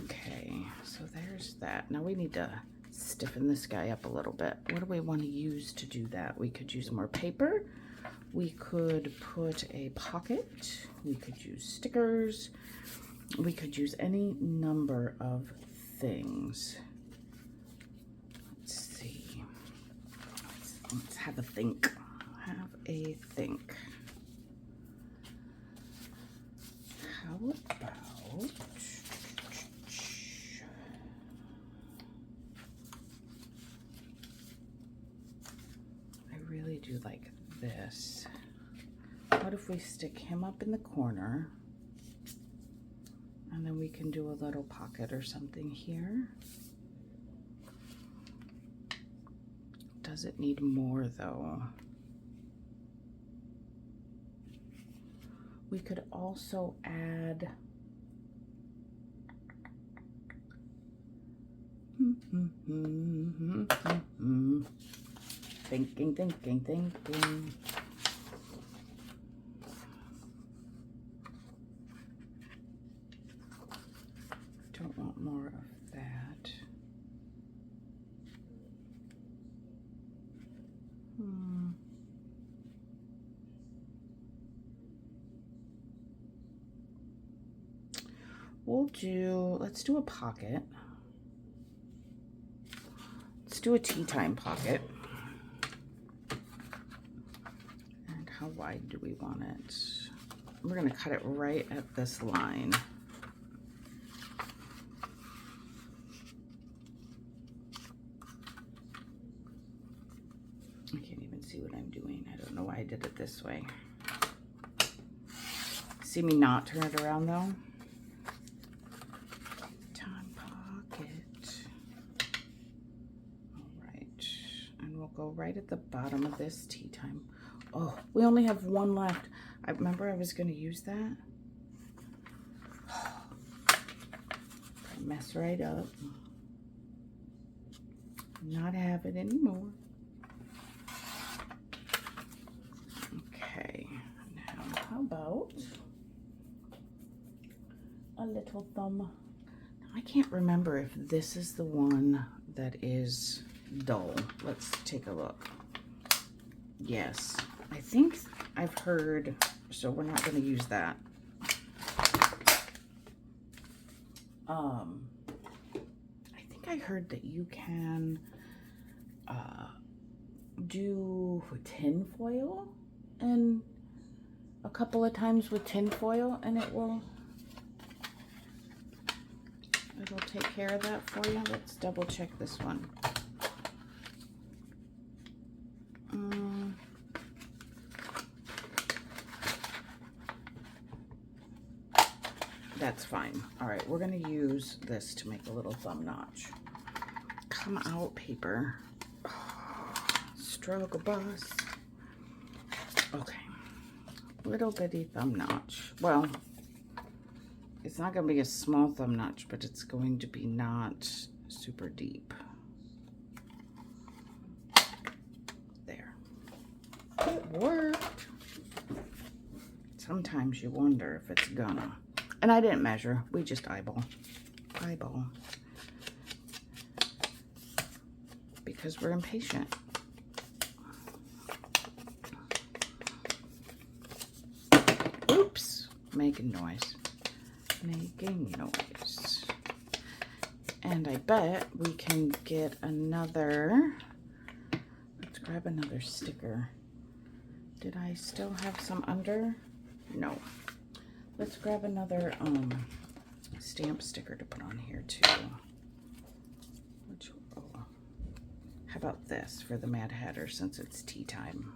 Okay, so there's that. Now we need to stiffen this guy up a little bit. What do we want to use to do that? We could use more paper. We could put a pocket. We could use stickers. We could use any number of things. Let's see. Let's have a think. Have a think. How about... really do like this. What if we stick him up in the corner, and then we can do a little pocket or something here? Does it need more though? We could also add thinking. Don't want more of that. Let's do a pocket. Let's do a tea time pocket. How wide do we want it? We're going to cut it right at this line. I can't even see what I'm doing. I don't know why I did it this way. See me not turn it around though? Time pocket. All right. And we'll go right at the bottom of this tea time. Oh, we only have one left. I remember I was going to use that. Mess right up. Not have it anymore. Okay, now how about a little thumb? Now, I can't remember if this is the one that is dull. Let's take a look. Yes. I think I've heard, so we're not going to use that. I think I heard that you can do tin foil, and a couple of times with tin foil, and it'll take care of that for you. Let's double check this one. That's fine. All right, we're gonna use this to make a little thumb notch. Come out, paper. Struggle bus. Okay, little bitty thumb notch. Well, it's not gonna be a small thumb notch, but it's going to be not super deep. There. It worked. sometimes you wonder if it's gonna. And I didn't measure, we just eyeball. Because we're impatient. Oops, making noise. And I bet we can get another, let's grab another sticker. Did I still have some under? No. Let's grab another stamp sticker to put on here too. How about this for the Mad Hatter since it's tea time?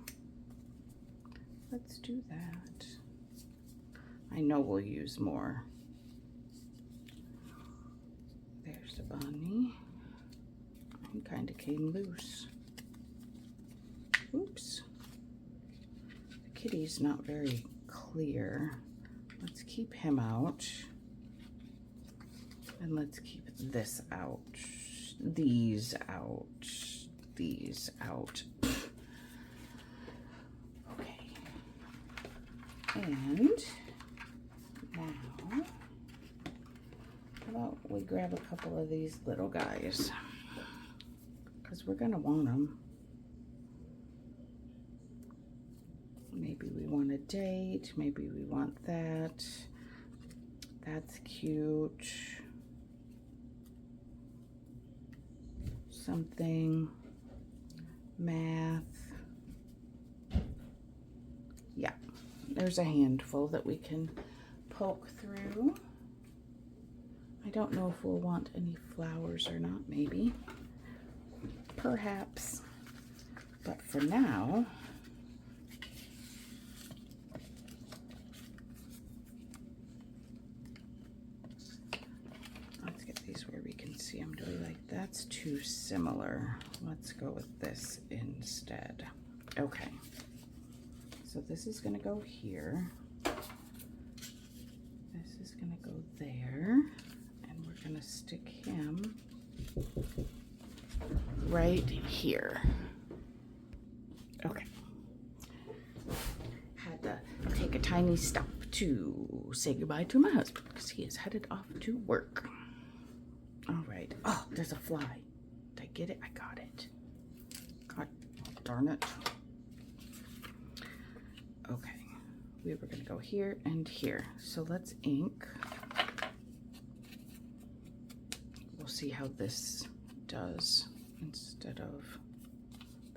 Let's do that. I know we'll use more. There's the bunny. He kind of came loose. Oops. The kitty's not very clear. Let's keep him out. And let's keep this out. These out. These out. Okay. And now, how about we grab a couple of these little guys? Because we're going to want them. Maybe we want a date. Maybe we want that. That's cute. Something. Math. Yeah, there's a handful that we can poke through. I don't know if we'll want any flowers or not, maybe. Perhaps. But for now, let's get these where we can see them. Do we like, that's too similar. Let's go with this instead. Okay. So this is going to go here. This is going to go there. And we're going to stick him right here. Okay. Had to take a tiny stop to say goodbye to my husband because he is headed off to work. All right. Oh, there's a fly. Did I get it? I got it. God darn it. Okay. We were going to go here and here. So let's ink. We'll see how this does instead of,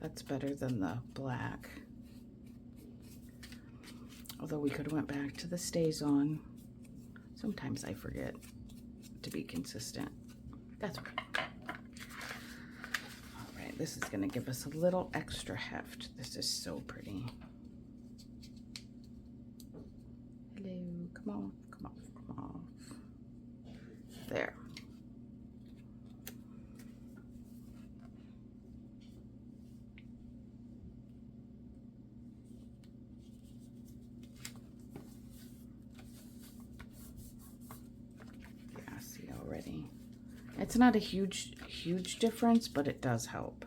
that's better than the black. Although we could have went back to the stays on. Sometimes I forget to be consistent. That's okay. All right, this is going to give us a little extra heft. This is so pretty. Hello, come on, come on, come on. There. Yeah, see already. It's not a huge difference, but it does help.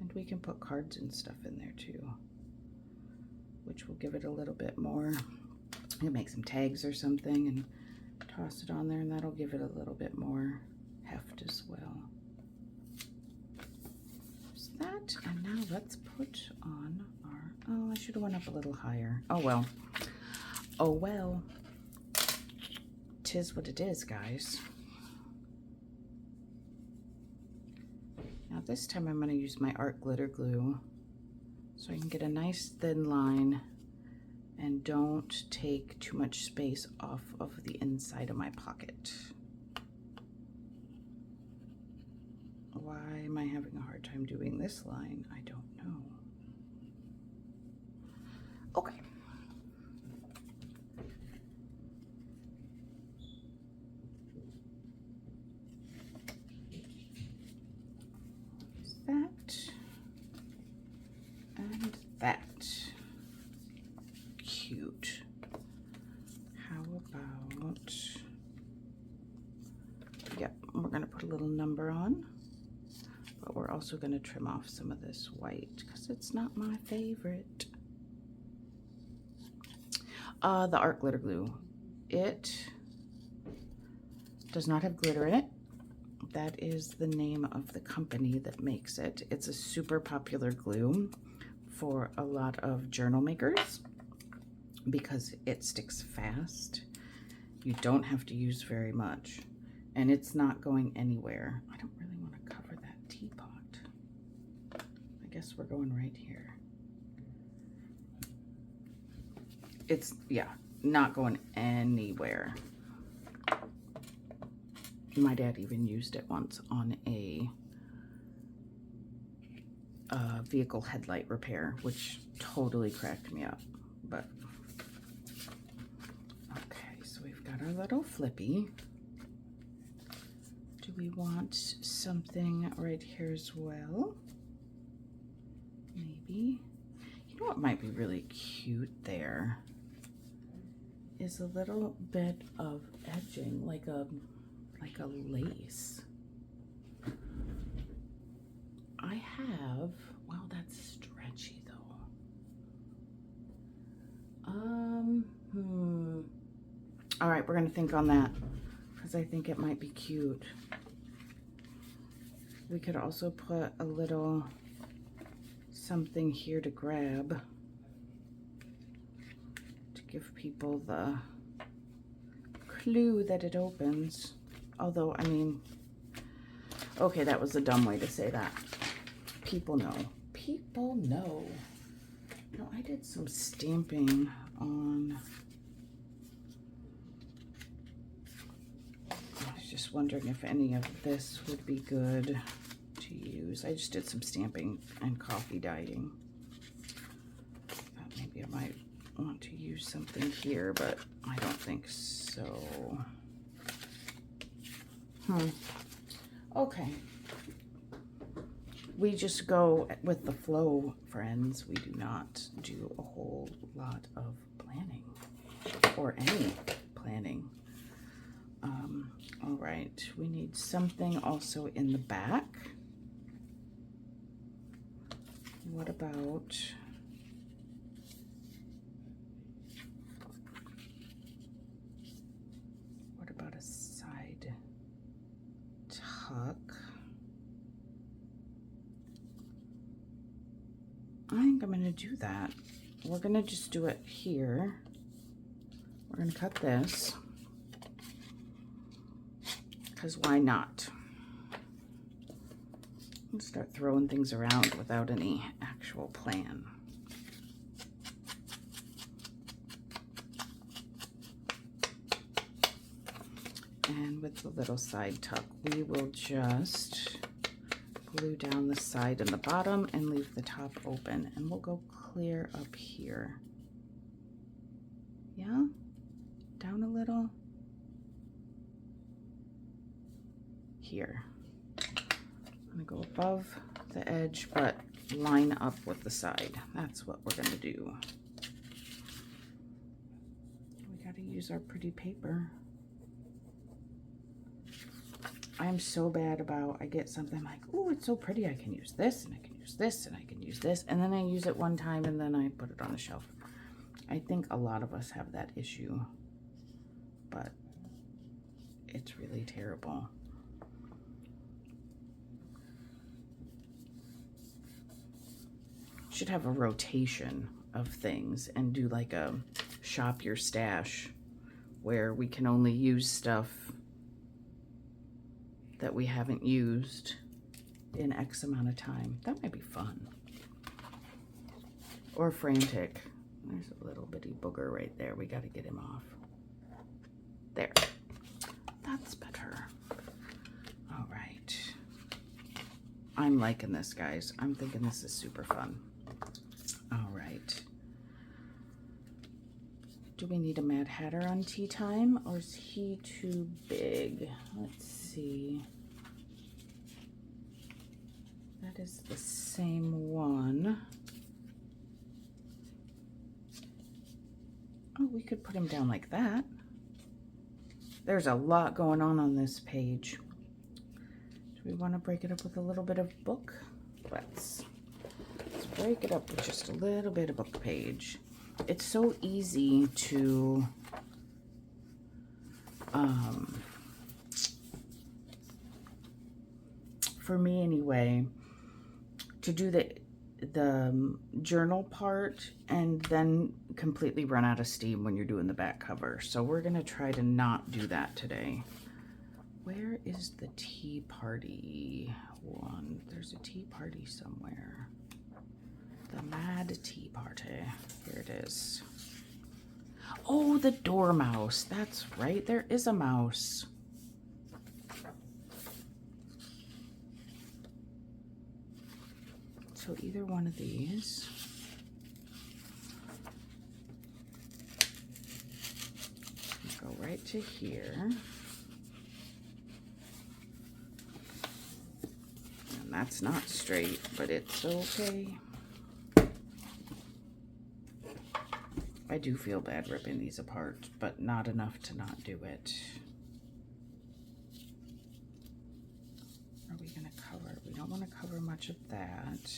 And we can put cards and stuff in there too, which will give it a little bit more. You can make some tags or something and toss it on there, and that'll give it a little bit more heft as well. There's that, and now let's put on our, oh, I should have went up a little higher. Oh well. Oh well. 'Tis what it is, guys. Now this time I'm going to use my art glitter glue so I can get a nice thin line and don't take too much space off of the inside of my pocket. Why am I having a hard time doing this line? I don't know. Okay. That and that. Cute. How about, yep, we're going to put a little number on, but we're also going to trim off some of this white because it's not my favorite. The art glitter glue. It does not have glitter in it. That is the name of the company that makes it. It's a super popular glue for a lot of journal makers because it sticks fast. You don't have to use very much, and it's not going anywhere. I don't really want to cover that teapot. I guess we're going right here. It's, yeah, not going anywhere. My dad even used it once on a vehicle headlight repair, which totally cracked me up. But okay, so we've got our little flippy. Do we want something right here as well? Maybe. You know what might be really cute there is a little bit of edging, like a lace. I have, wow, that's stretchy though. All right, we're gonna think on that because I think it might be cute. We could also put a little something here to grab to give people the clue that it opens. Although, I mean, okay, that was a dumb way to say that. People know. People know. No, I did some stamping on... I was just wondering if any of this would be good to use. I just did some stamping and coffee dyeing. Thought maybe I might want to use something here, but I don't think so. Okay. We just go with the flow, friends. We do not do a whole lot of planning or any planning. All right, we need something also in the back. What about a side tuck? I think I'm going to do that. We're going to just do it here. We're going to cut this because why not? Let's start throwing things around without any actual plan. And with the little side tuck, we will just glue down the side and the bottom and leave the top open, and we'll go clear up here. Yeah, down a little here. I'm gonna go above the edge but line up with the side. That's what we're gonna do. We gotta use our pretty paper. I'm so bad about, I get something like, oh, it's so pretty, I can use this, and I can use this, and I can use this, and then I use it one time, and then I put it on the shelf. I think a lot of us have that issue, but it's really terrible. Should have a rotation of things and do like a shop your stash where we can only use stuff that we haven't used in X amount of time. That might be fun. Or frantic. There's a little bitty booger right there. We got to get him off. There. That's better. All right. I'm liking this, guys. I'm thinking this is super fun. All right. Do we need a Mad Hatter on tea time, or is he too big? Let's see. That is the same one. Oh, we could put him down like that. There's a lot going on this page. Do we want to break it up with a little bit of book? Let's break it up with just a little bit of book page. it's so easy to for me anyway, to do the journal part and then completely run out of steam when you're doing the back cover. So we're gonna try to not do that today. Where is the tea party one? There's a tea party somewhere. The Mad Tea Party. Here it is. Oh, the dormouse. That's right. There is a mouse. So either one of these. Go right to here. And that's not straight, but it's okay. I do feel bad ripping these apart, but not enough to not do it. Are we gonna cover? We don't want to cover much of that.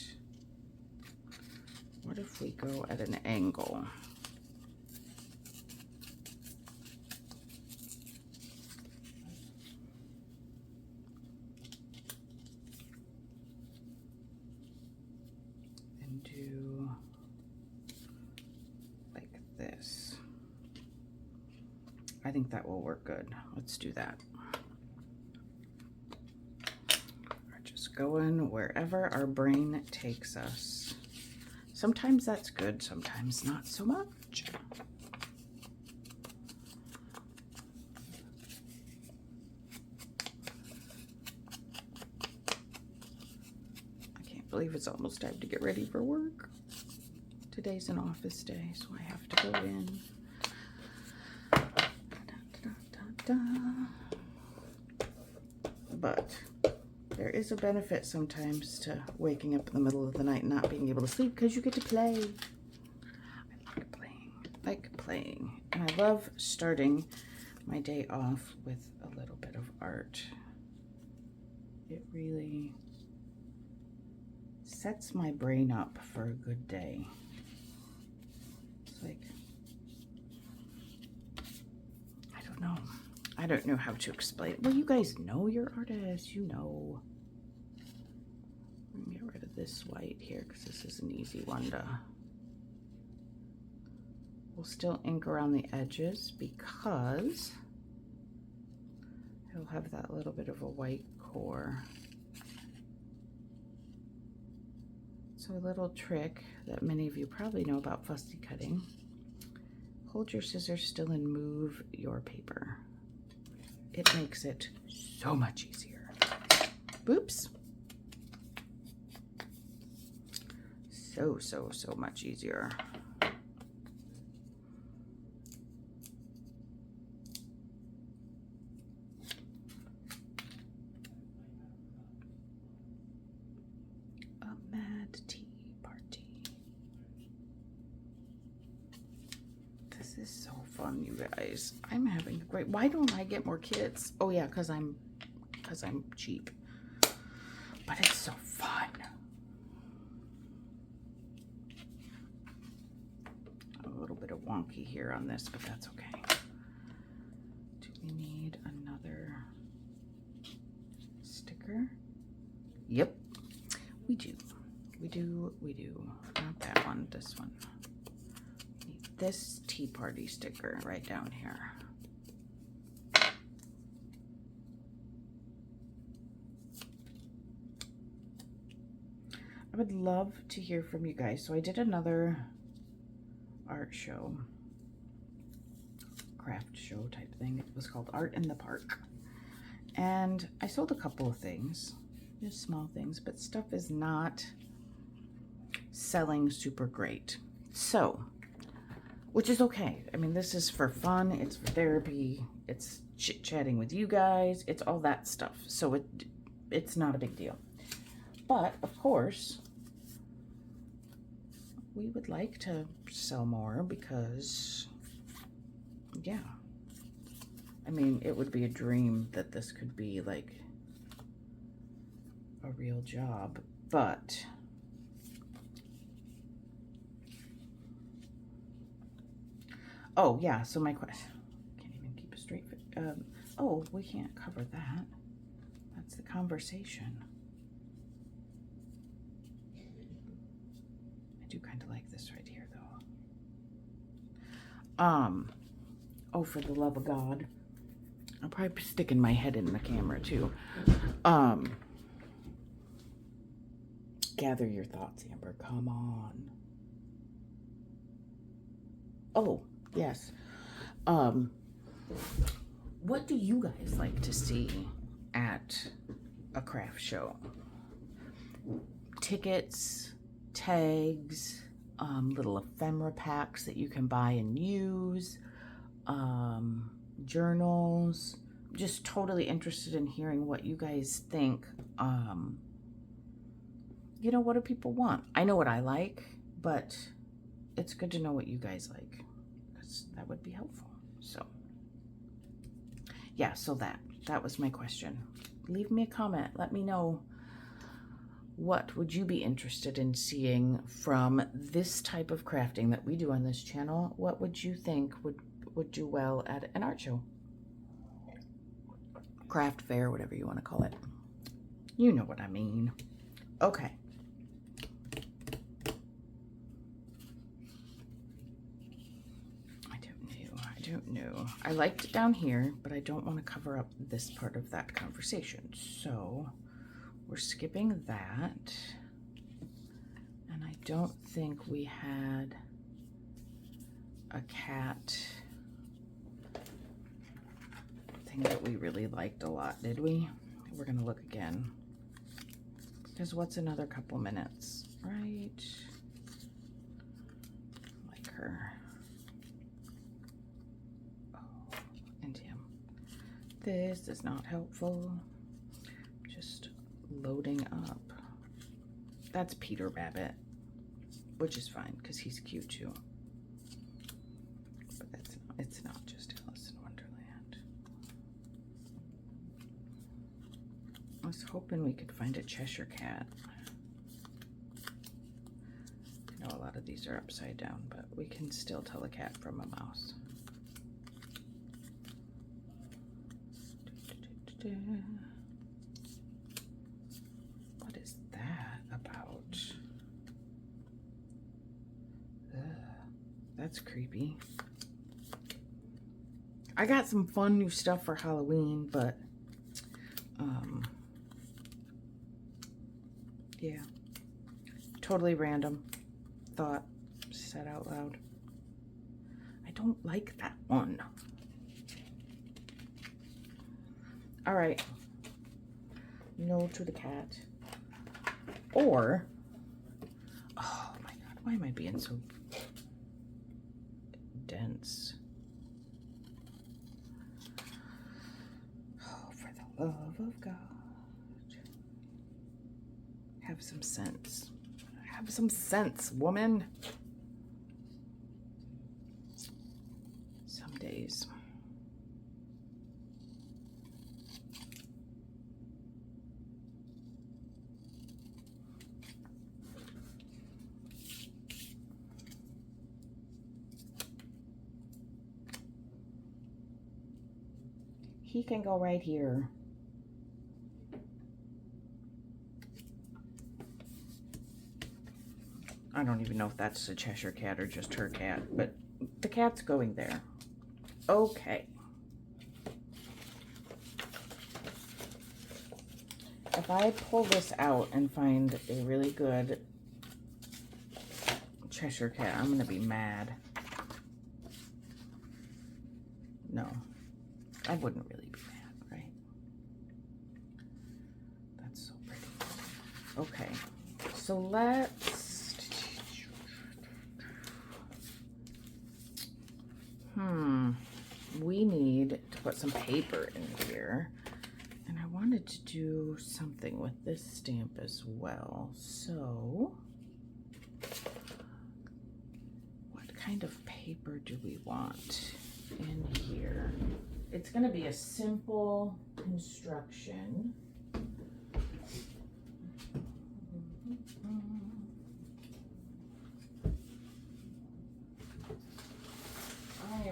What if we go at an angle? And do like this. I think that will work good. Let's do that. We're just going wherever our brain takes us. Sometimes that's good, sometimes not so much. I can't believe it's almost time to get ready for work. Today's an office day, so I have to go in. But there is a benefit sometimes to waking up in the middle of the night and not being able to sleep because you get to play. I like playing. And I love starting my day off with a little bit of art. It really sets my brain up for a good day. It's like, I don't know how to explain it. Well, you guys know you're artists, you know. Get rid of this white here because this is an easy one to. We'll still ink around the edges because it'll have that little bit of a white core. So a little trick that many of you probably know about fussy cutting. Hold your scissors still and move your paper. It makes it so much easier. Oops. So much easier. A mad tea party. This is so fun, you guys. I'm having a great. Why don't I get more kids? Oh yeah, because I'm cheap. But it's so fun. A little bit of wonky here on this, but that's okay. Do we need another sticker? Yep, we do. We do. Not that one, this one. We need this tea party sticker right down here. I would love to hear from you guys. So I did another art show, craft show type thing. It was called Art in the Park. And I sold a couple of things, just small things, but stuff is not selling super great. So, which is okay. I mean, this is for fun. It's for therapy. It's chit-chatting with you guys. It's all that stuff. So it's not a big deal. But, of course, we would like to sell more because, yeah. I mean, it would be a dream that this could be like a real job, but Oh, yeah, so my question, can't even keep a straight face. Oh, we can't cover that. That's the conversation. I do kind of like this right here, though. Oh, for the love of God. I'll probably be sticking my head in the camera, too. Gather your thoughts, Amber. Come on. Oh, yes. What do you guys like to see at a craft show? Tickets, tags, little ephemera packs that you can buy and use, journals. Just totally interested in hearing what you guys think. You know, what do people want? I know what I like, but it's good to know what you guys like, because that would be helpful. So yeah, so that was my question. Leave me a comment. Let me know, what would you be interested in seeing from this type of crafting that we do on this channel? What would you think would do well at an art show, craft fair, whatever you want to call it? You know what I mean. Okay. I don't know. I liked it down here, but I don't want to cover up this part of that conversation. So we're skipping that. And I don't think we had a cat thing that we really liked a lot, did we? We're gonna look again. Because what's another couple minutes, right? Like her. And him. This is not helpful. Just loading up. That's Peter Rabbit, which is fine because he's cute too. But it's not just Alice in Wonderland. I was hoping we could find a Cheshire cat. I know a lot of these are upside down, but we can still tell a cat from a mouse. What is that about? Ugh, that's creepy. I got some fun new stuff for Halloween, but yeah, totally random thought said out loud. I don't like that one. All right, no to the cat. Or, oh my God, why am I being so dense? Oh, for the love of God. Have some sense. Have some sense, woman. Some days. He can go right here. I don't even know if that's a Cheshire cat or just her cat, but the cat's going there. Okay. If I pull this out and find a really good Cheshire cat, I'm gonna be mad. No, I wouldn't really be mad, right? That's so pretty. Okay, so let's, we need to put some paper in here. And I wanted to do something with this stamp as well. So, what kind of paper do we want in here? It's going to be a simple construction. I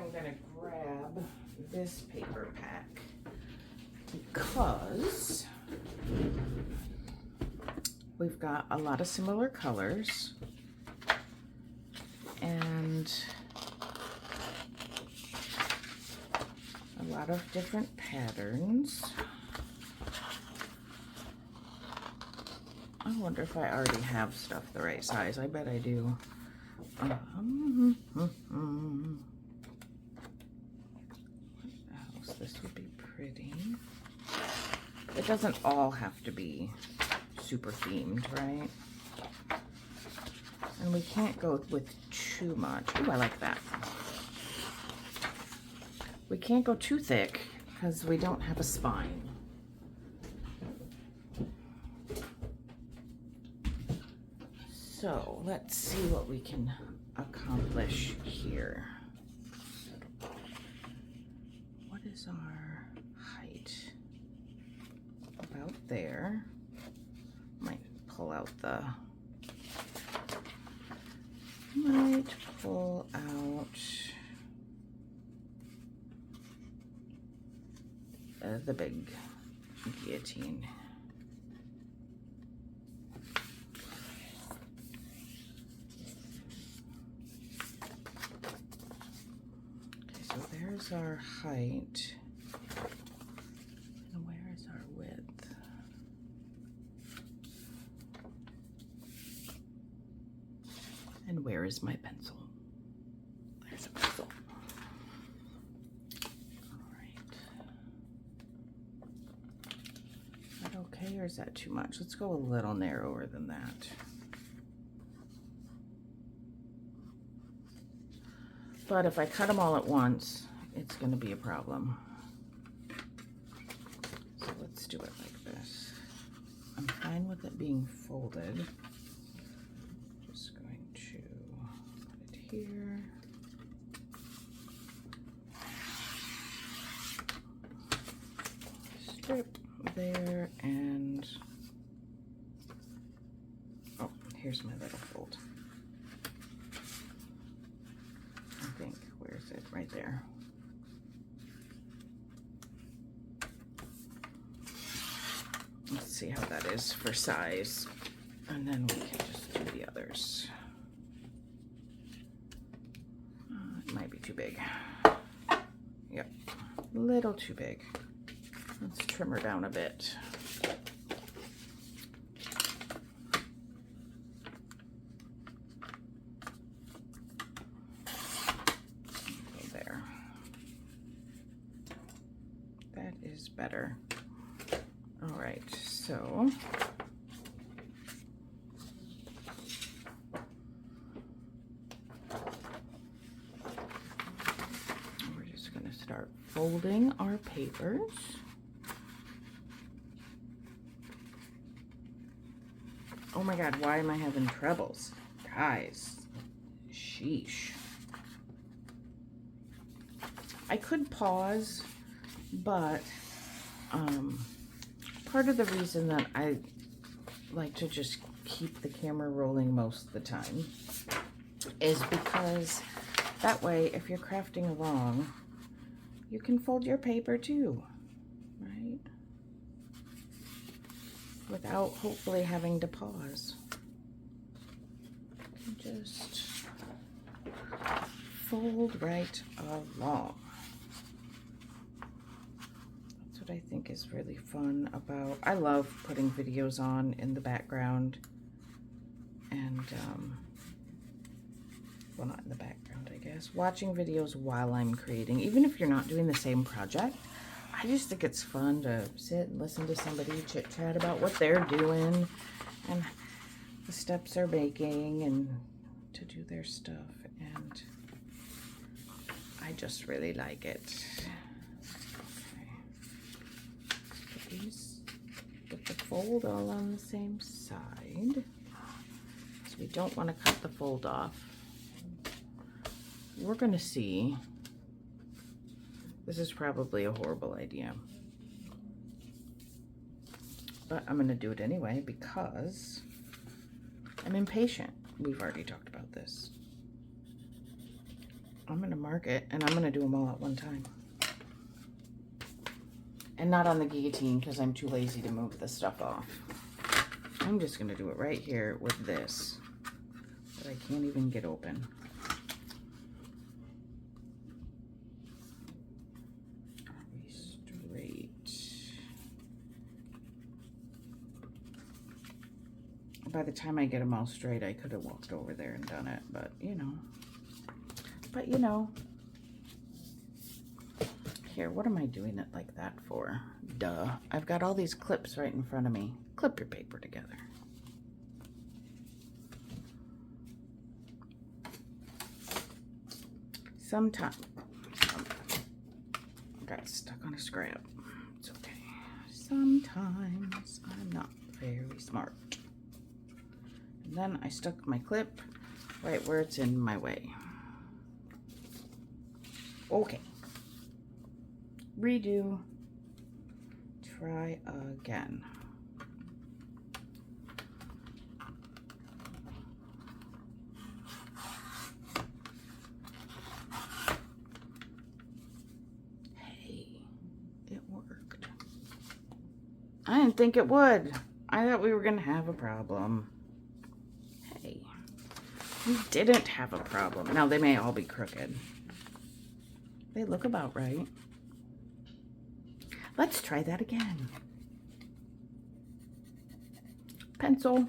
this paper pack because we've got a lot of similar colors and a lot of different patterns. I wonder if I already have stuff the right size. I bet I do. What else? This would be pretty. It doesn't all have to be super themed, right? And we can't go with too much. Ooh, I like that. We can't go too thick because we don't have a spine. So let's see what we can accomplish here. What is our height? About there. Might pull out the big guillotine. Okay, so there's our height. And where is our width? And where is my pencil? There's a pencil. Okay, or is that too much? Let's go a little narrower than that. But if I cut them all at once, it's going to be a problem. So let's do it like this. I'm fine with it being folded. Just going to put it here. Strip there, and oh, here's my little fold. I think, where is it? Right there. Let's see how that is for size, and then we can just do the others. It might be too big. Yep, a little too big. Let's trim her down a bit. Okay, there. That is better. All right, so we're just going to start folding our papers. Oh my God, why am I having troubles? Guys, sheesh. I could pause, but part of the reason that I like to just keep the camera rolling most of the time is because that way, if you're crafting along, you can fold your paper too, right? Without hopefully having to pause. Just fold right along. That's what I think is really fun about, I love putting videos on in the background and, well, not in the background, I guess, watching videos while I'm creating, even if you're not doing the same project. I just think it's fun to sit and listen to somebody chit-chat about what they're doing and the steps they're making and to do their stuff, and I just really like it. Okay. Put these with the fold all on the same side. So we don't want to cut the fold off. We're going to see. This is probably a horrible idea, but I'm going to do it anyway because I'm impatient. We've already talked about this. I'm going to mark it and I'm going to do them all at one time. And not on the guillotine because I'm too lazy to move the stuff off. I'm just going to do it right here with this that I can't even get open. Straight. By the time I get them all straight, I could have walked over there and done it, but you know. But you know. Here, what am I doing it like that for? Duh. I've got all these clips right in front of me. Clip your paper together. Sometimes I got stuck on a scrap. It's okay. Sometimes I'm not very smart. And then I stuck my clip right where it's in my way. Okay. Redo. Try again. I didn't think it would. I thought we were going to have a problem. Hey, we didn't have a problem. Now, they may all be crooked. They look about right. Let's try that again. Pencil.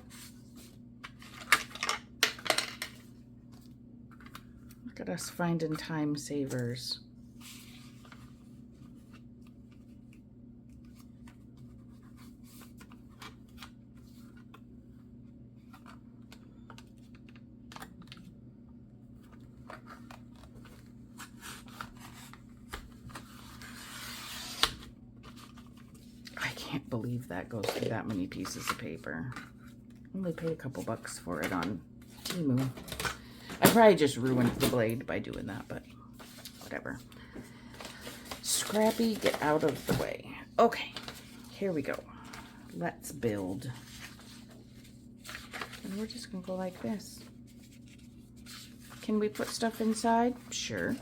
Look at us finding time savers. Believe that goes through that many pieces of paper. Only paid a couple bucks for it on Temu. I probably just ruined the blade by doing that, but whatever. Scrappy, get out of the way. Okay, here we go. Let's build. And we're just gonna go like this. Can we put stuff inside? Sure.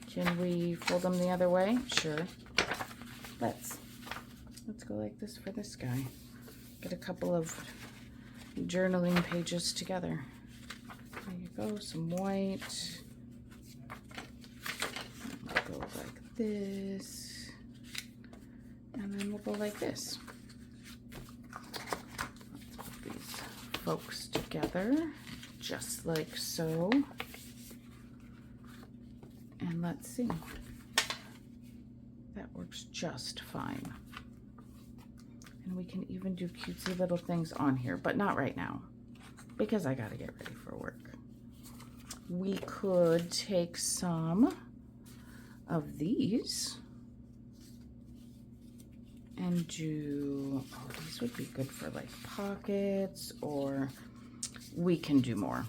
Can we fold them the other way? Sure. Let's go like this for this guy. Get a couple of journaling pages together. There you go, some white. We'll go like this. And then we'll go like this. Let's put these folks together, just like so. And let's see. That works just fine. And we can even do cutesy little things on here, but not right now because I gotta get ready for work. We could take some of these and do, oh, these would be good for like pockets, or we can do more,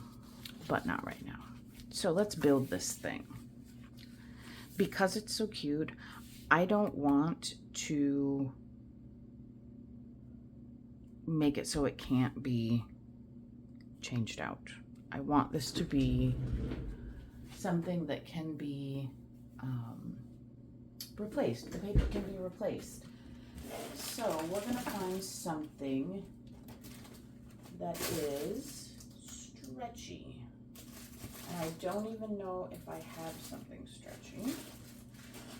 but not right now. So let's build this thing. Because it's so cute, I don't want to make it so it can't be changed out. I want this to be something that can be replaced. The paper can be replaced. So we're gonna find something that is stretchy. And I don't even know if I have something stretchy.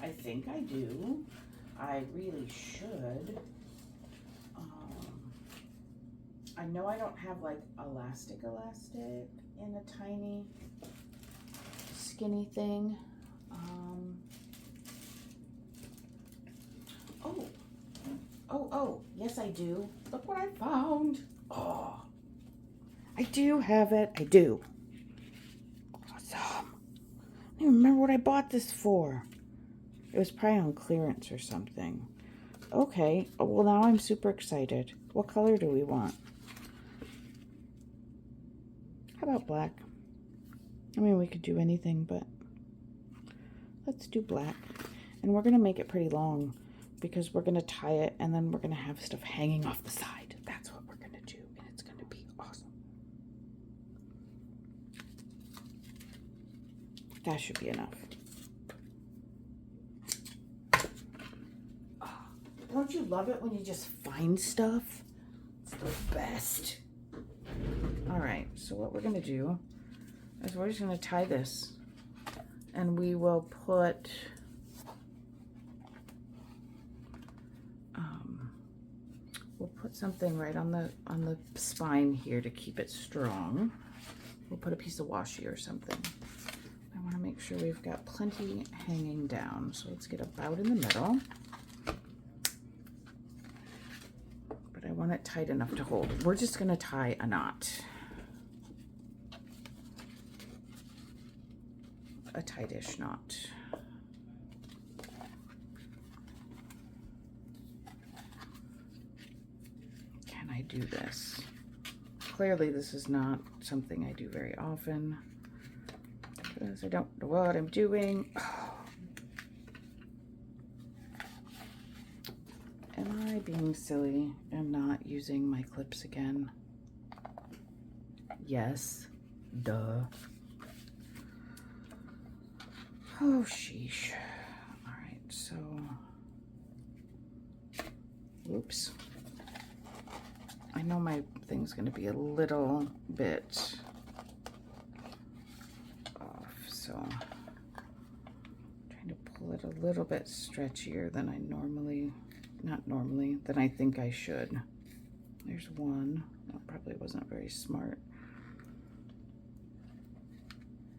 I think I do. I really should. I know I don't have like elastic in a tiny skinny thing. Oh, yes I do. Look what I found. Oh, I do have it. I do. Awesome. I don't even remember what I bought this for. It was probably on clearance or something. Okay, oh, well now I'm super excited. What color do we want? How about black? I mean, we could do anything, but let's do black. And we're gonna make it pretty long because we're gonna tie it and then we're gonna have stuff hanging off the side. That's what we're gonna do, and it's gonna be awesome. That should be enough. Don't you love it when you just find stuff? It's the best. All right, so what we're gonna do is we're just gonna tie this, and we will put we'll put something right on the spine here to keep it strong. We'll put a piece of washi or something. I want to make sure we've got plenty hanging down. So let's get about in the middle. But I want it tight enough to hold. We're just going to tie a knot. A tightish knot. Can I do this? Clearly this is not something I do very often because I don't know what I'm doing. Oh. Am I being silly and not using my clips again? Yes, duh. Oh, sheesh. All right, so, oops. I know my thing's going to be a little bit off, so I'm trying to pull it a little bit stretchier than I normally, not normally, than I think I should. There's one. That probably wasn't very smart.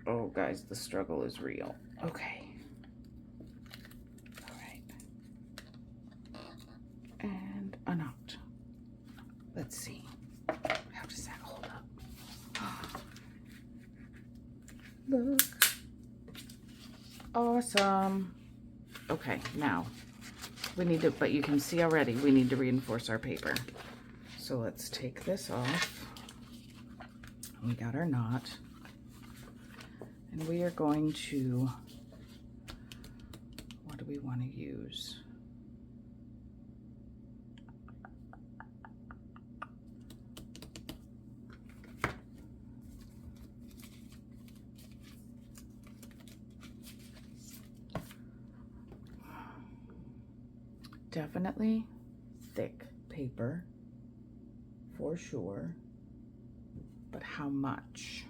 Oh, guys, the struggle is real. Okay. All right. And a knot. Let's see. How does that hold up? Look. Awesome. Okay, now we need to, but you can see already, we need to reinforce our paper. So let's take this off. We got our knot. And we are going to, what do we want to use? Definitely thick paper, for sure, but how much?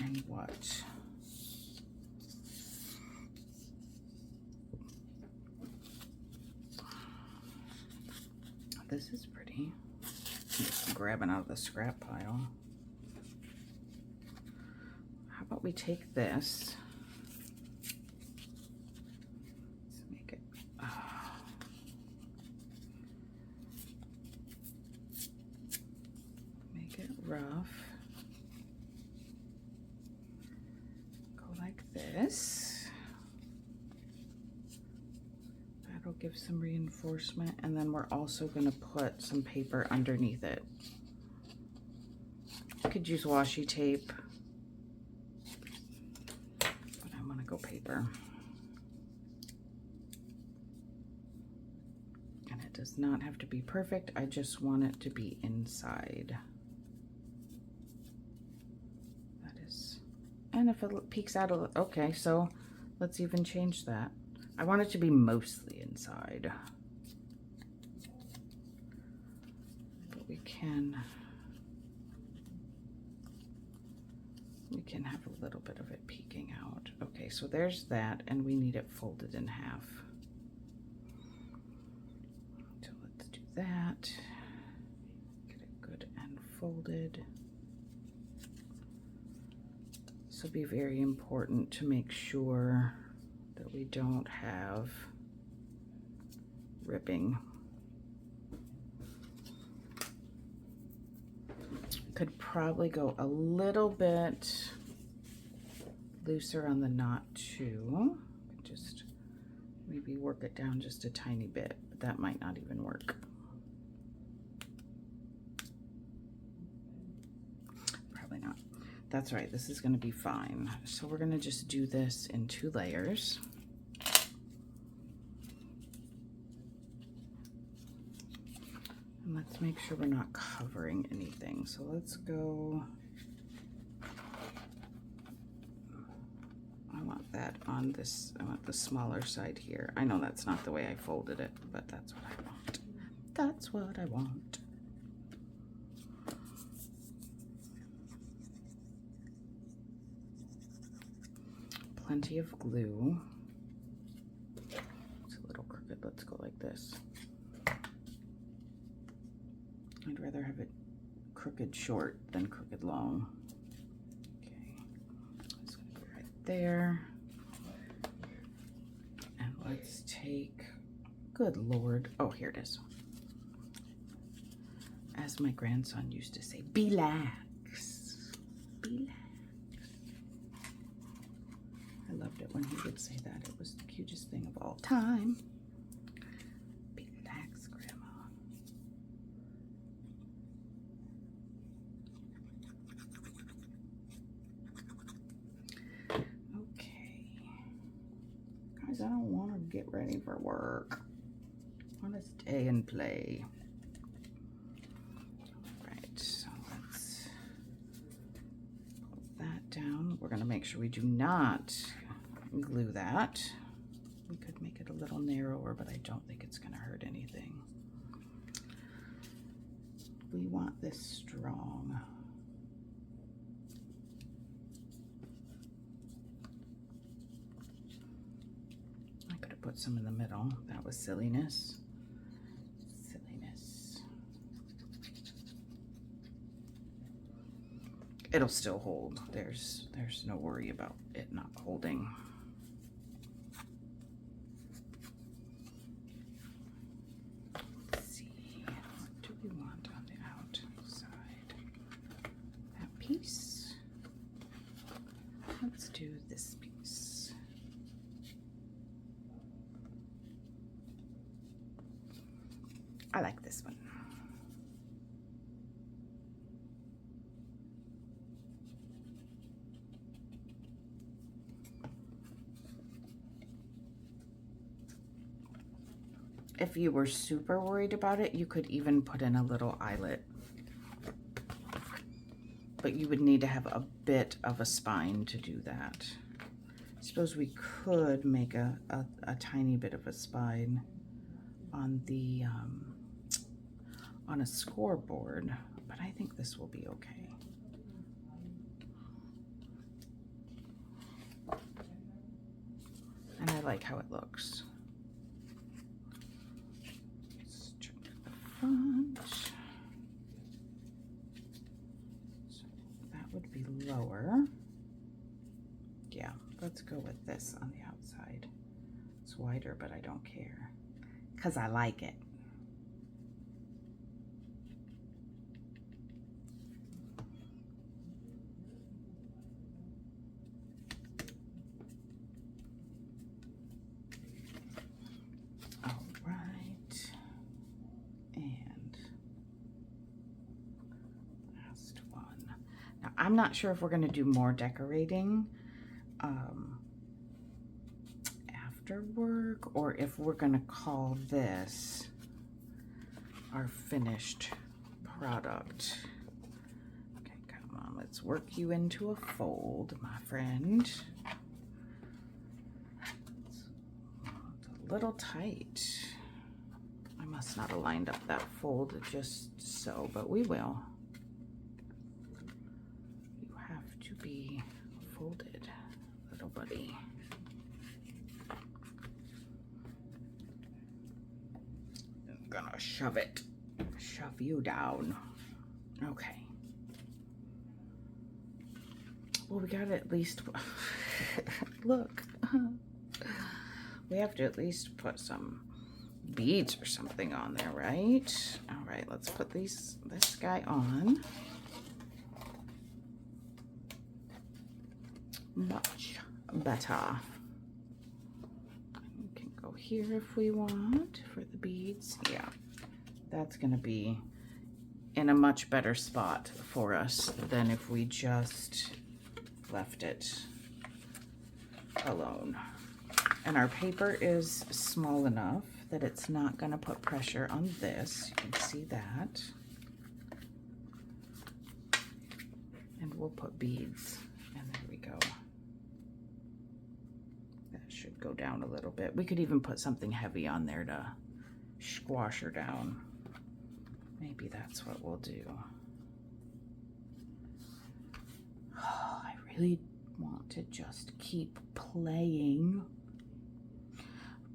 And what? This is pretty. I'm just grabbing out of the scrap pile. How about we take this? Let's make it. Make it rough. This. That'll give some reinforcement, and then we're also going to put some paper underneath it. You could use washi tape, but I want to go paper. And it does not have to be perfect, I just want it to be inside. And if it peeks out a little, okay, so let's even change that. I want it to be mostly inside. But we can have a little bit of it peeking out. Okay, so there's that, and we need it folded in half. So let's do that. Get it good and folded. This will be very important to make sure that we don't have ripping. Could probably go a little bit looser on the knot too. Just maybe work it down just a tiny bit, but that might not even work. Probably not. That's right, this is going to be fine. So we're going to just do this in 2 layers. And let's make sure we're not covering anything. So let's go, I want that on this, I want the smaller side here. I know that's not the way I folded it, but that's what I want. That's what I want. Plenty of glue. It's a little crooked. Let's go like this. I'd rather have it crooked short than crooked long. Okay, it's gonna be right there. And let's take, good Lord, oh, here it is. As my grandson used to say, relax, relax. I loved it when he would say that. It was the cutest thing of all time. Relax, Grandma. Okay. Guys, I don't want to get ready for work. I want to stay and play. All right, so let's pull that down. We're going to make sure we do not glue that. We could make it a little narrower, but I don't think it's going to hurt anything. We want this strong. I could have put some in the middle. That was silliness. Silliness. It'll still hold. There's no worry about it not holding. Let's see, what do we want on the outside? That piece. Let's do this piece. I like this one. If you were super worried about it, you could even put in a little eyelet. But you would need to have a bit of a spine to do that. I suppose we could make a tiny bit of a spine on the on a scoreboard, but I think this will be okay. And I like how it looks. Let's check the front. So that would be lower. Yeah, let's go with this on the outside. It's wider, but I don't care, because I like it. All right, and last one. Now, I'm not sure if we're going to do more decorating after work, or if we're going to call this our finished product. Okay, come on, let's work you into a fold, my friend. It's a little tight. I must not have lined up that fold just so, but we will. You have to be folded, little buddy. I'm gonna shove you down. Okay. Well, we gotta at least, look, we have to at least put some beads or something on there, right? All right, let's put this guy on. Much better. We can go here if we want for the beads. Yeah, that's gonna be in a much better spot for us than if we just left it alone. And our paper is small enough that it's not gonna put pressure on this. You can see that. And we'll put beads, and there we go. should go down a little bit. We could even put something heavy on there to squash her down. Maybe that's what we'll do. Oh, I really want to just keep playing.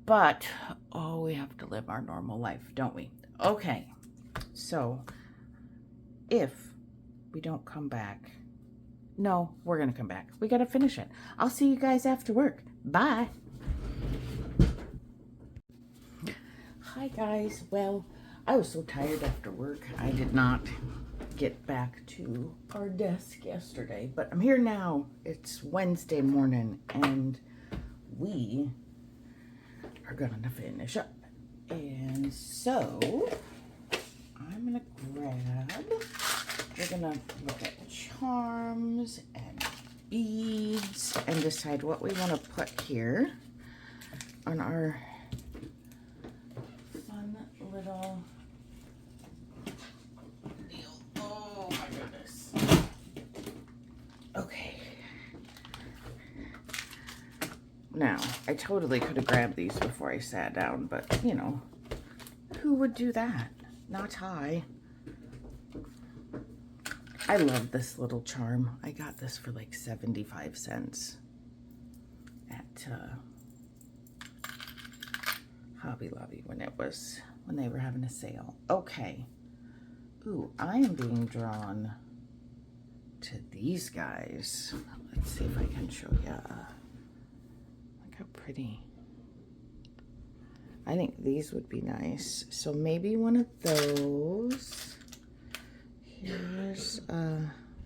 But, oh, we have to live our normal life, don't we? Okay, so if we don't come back, no, we're gonna come back. We gotta finish it. I'll see you guys after work. Bye. Hi guys. Well, I was so tired after work. I did not get back to our desk yesterday, but I'm here now. It's Wednesday morning and we are gonna finish up. And so I'm gonna grab, we're gonna look at charms and beads and decide what we want to put here on our fun little deal. Oh my goodness. Okay. Now, I totally could have grabbed these before I sat down, but you know, who would do that? Not I. I love this little charm. I got this for like 75 cents at Hobby Lobby when they were having a sale. Okay. Ooh, I am being drawn to these guys. Let's see if I can show you. Look how pretty. I think these would be nice. So maybe one of those. Here's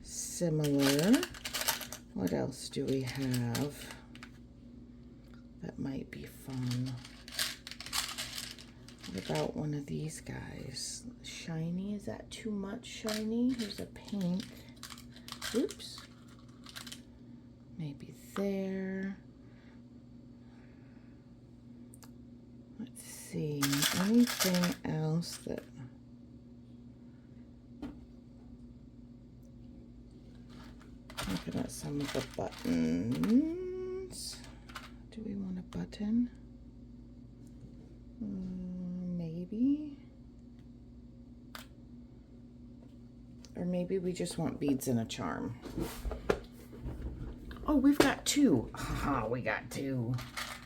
similar. What else do we have that might be fun? What about one of these guys? Shiny, is that too much shiny? Here's a pink. Oops. Maybe there. Let's see, anything else that... Looking at some of the buttons. Do we want a button? Maybe. Or maybe we just want beads and a charm. Oh, we've got two. Haha, we got two.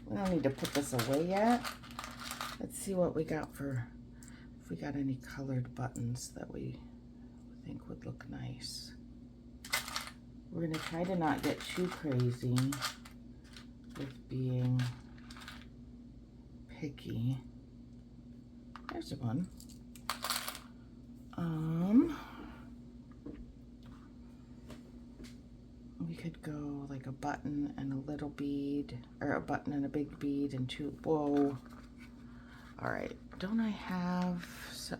We don't need to put this away yet. Let's see what we got for, if we got any colored buttons that we think would look nice. We're gonna try to not get too crazy with being picky. There's one. We could go like a button and a little bead, or a button and a big bead and two. Whoa. All right. Don't I have?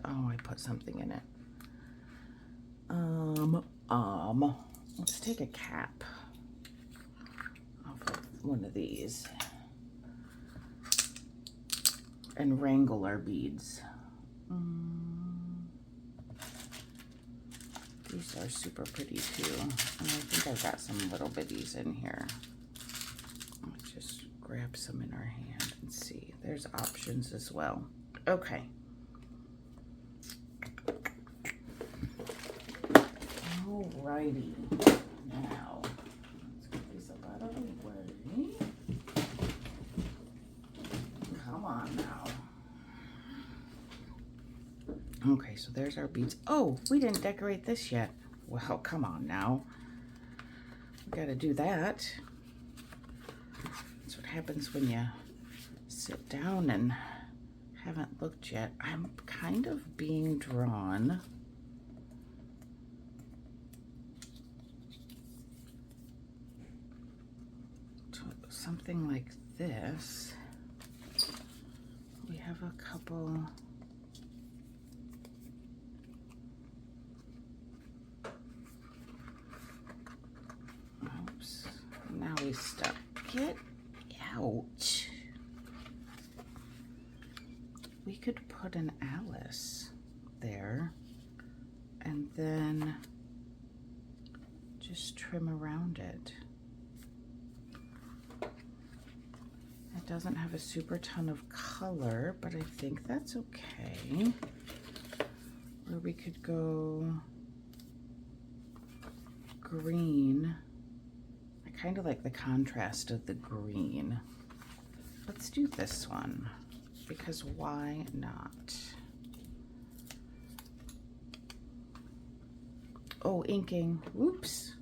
Oh, I put something in it. Let's take a cap off of one of these and wrangle our beads. These are super pretty too. And I think I've got some little bitties in here. Let's just grab some in our hand and see. There's options as well. Okay. Alrighty. Now, let's get these out of the way. Come on now. Okay, so there's our beads. Oh, we didn't decorate this yet. Well, come on now. We gotta do that. That's what happens when you sit down and haven't looked yet. I'm kind of being drawn to something like this. We have a couple. Oops. Now we stuck. Get out. We could put an Alice there and then just trim around it. doesn't have a super ton of color, but I think that's okay. Or we could go green. I kind of like the contrast of the green. Let's do this one, because why not? Oh, inking. Whoops.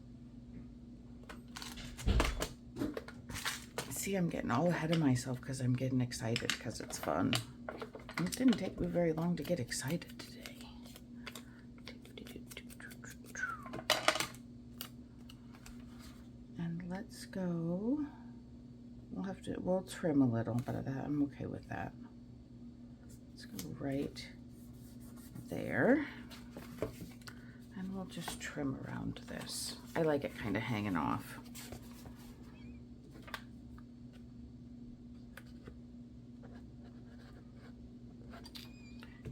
See, I'm getting all ahead of myself because I'm getting excited because it's fun. It didn't take me very long to get excited today. And let's go. We'll trim a little, but I'm okay with that. Let's go right there. And we'll just trim around this. I like it kind of hanging off.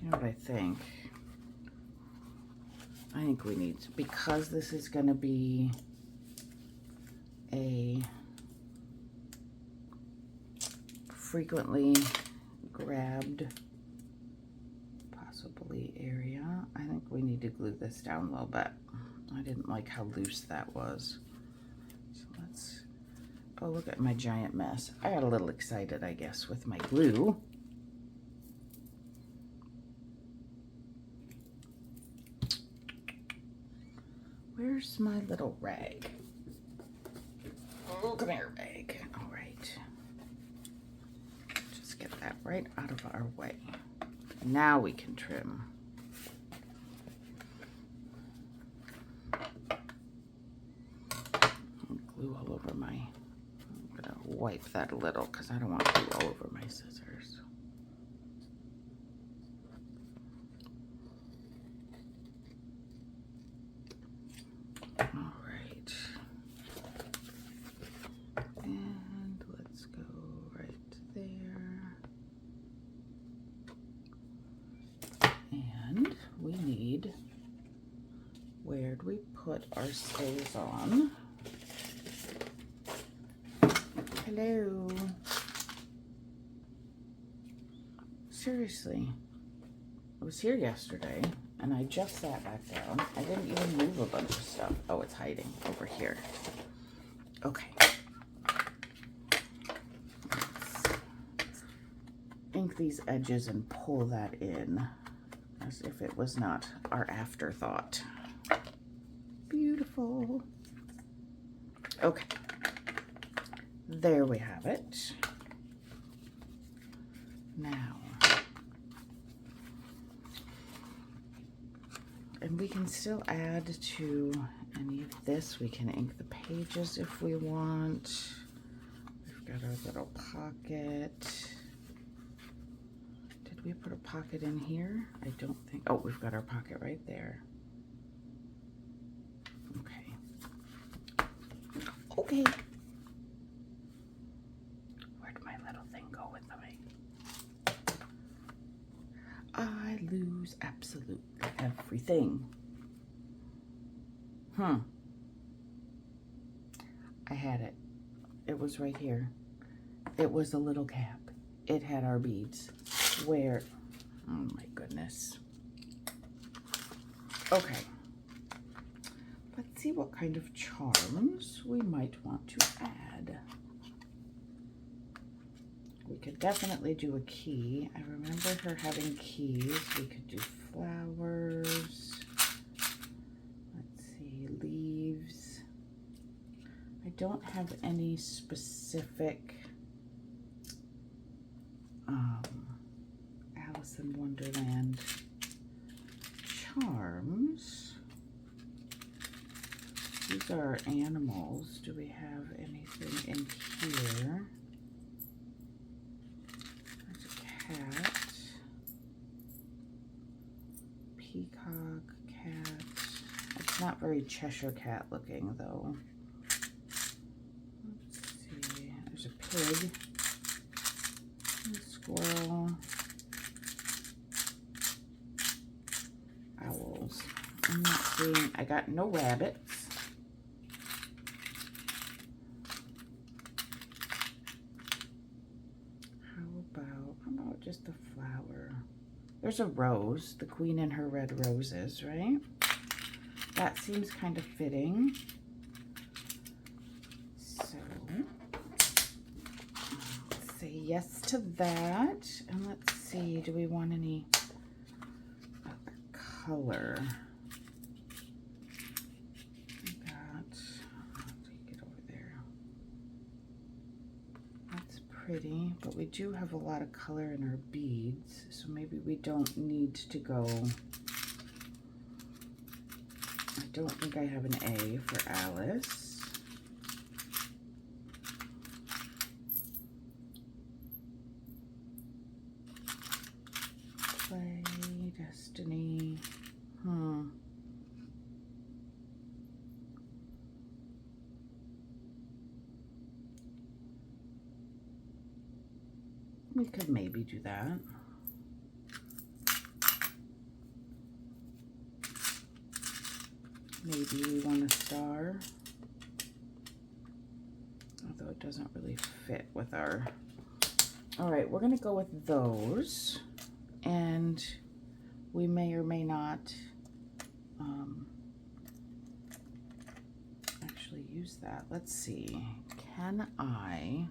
You know what I think? I think we need, because this is going to be a frequently grabbed, possibly area, I think we need to glue this down a little bit. I didn't like how loose that was. So let's, oh, look at my giant mess. I got a little excited, I guess, with my glue. Where's my little rag? Oh, come here, rag. All right. Just get that right out of our way. Now we can trim. Glue all over my, I'm gonna wipe that a little because I don't want glue all over my scissors. Where'd we put our stays on? Hello. Seriously, I was here yesterday and I just sat back down. I didn't even move a bunch of stuff. Oh, it's hiding over here. Okay. Let's ink these edges and pull that in as if it was not our afterthought. Beautiful. Okay. There we have it. Now, and we can still add to any of this. We can ink the pages if we want. We've got our little pocket. Did we put a pocket in here? I don't think. Oh, we've got our pocket right there. Okay. Where'd my little thing go with me? I lose absolutely everything. I had it. It was right here. It was a little cap. It had our beads. Where? Oh my goodness. Okay. Let's see what kind of charms we might want to add. We could definitely do a key. I remember her having keys. We could do flowers. Let's see, leaves. I don't have any specific Alice in Wonderland charms. These are animals. Do we have anything in here? There's a cat. Peacock, cat. It's not very Cheshire cat looking though. Let's see. There's a pig. A squirrel. Owls. I'm not seeing. I got no rabbits. How about just the flower? There's a rose, the queen and her red roses, right? That seems kind of fitting. So let's say yes to that. And let's see, do we want any other color? Pretty, but we do have a lot of color in our beads, so maybe we don't need to go. I don't think I have an A for Alice. Play, Destiny. We could maybe do that. Maybe we want a star. Although it doesn't really fit with our... All right, we're gonna go with those. And we may or may not actually use that. Let's see, can I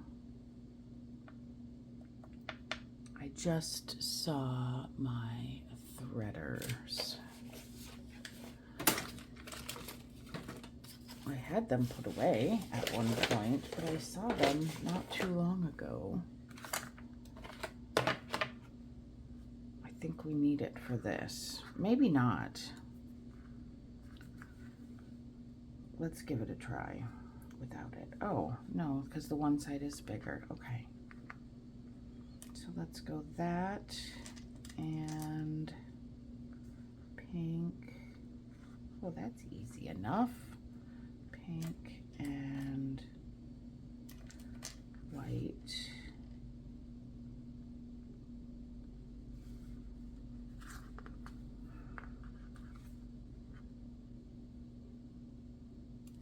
just saw my threaders. I had them put away at one point, but I saw them not too long ago. I think we need it for this. Maybe not. Let's give it a try without it. Oh, no, because the one side is bigger. Okay. So let's go that and pink. Well, that's easy enough. Pink and white.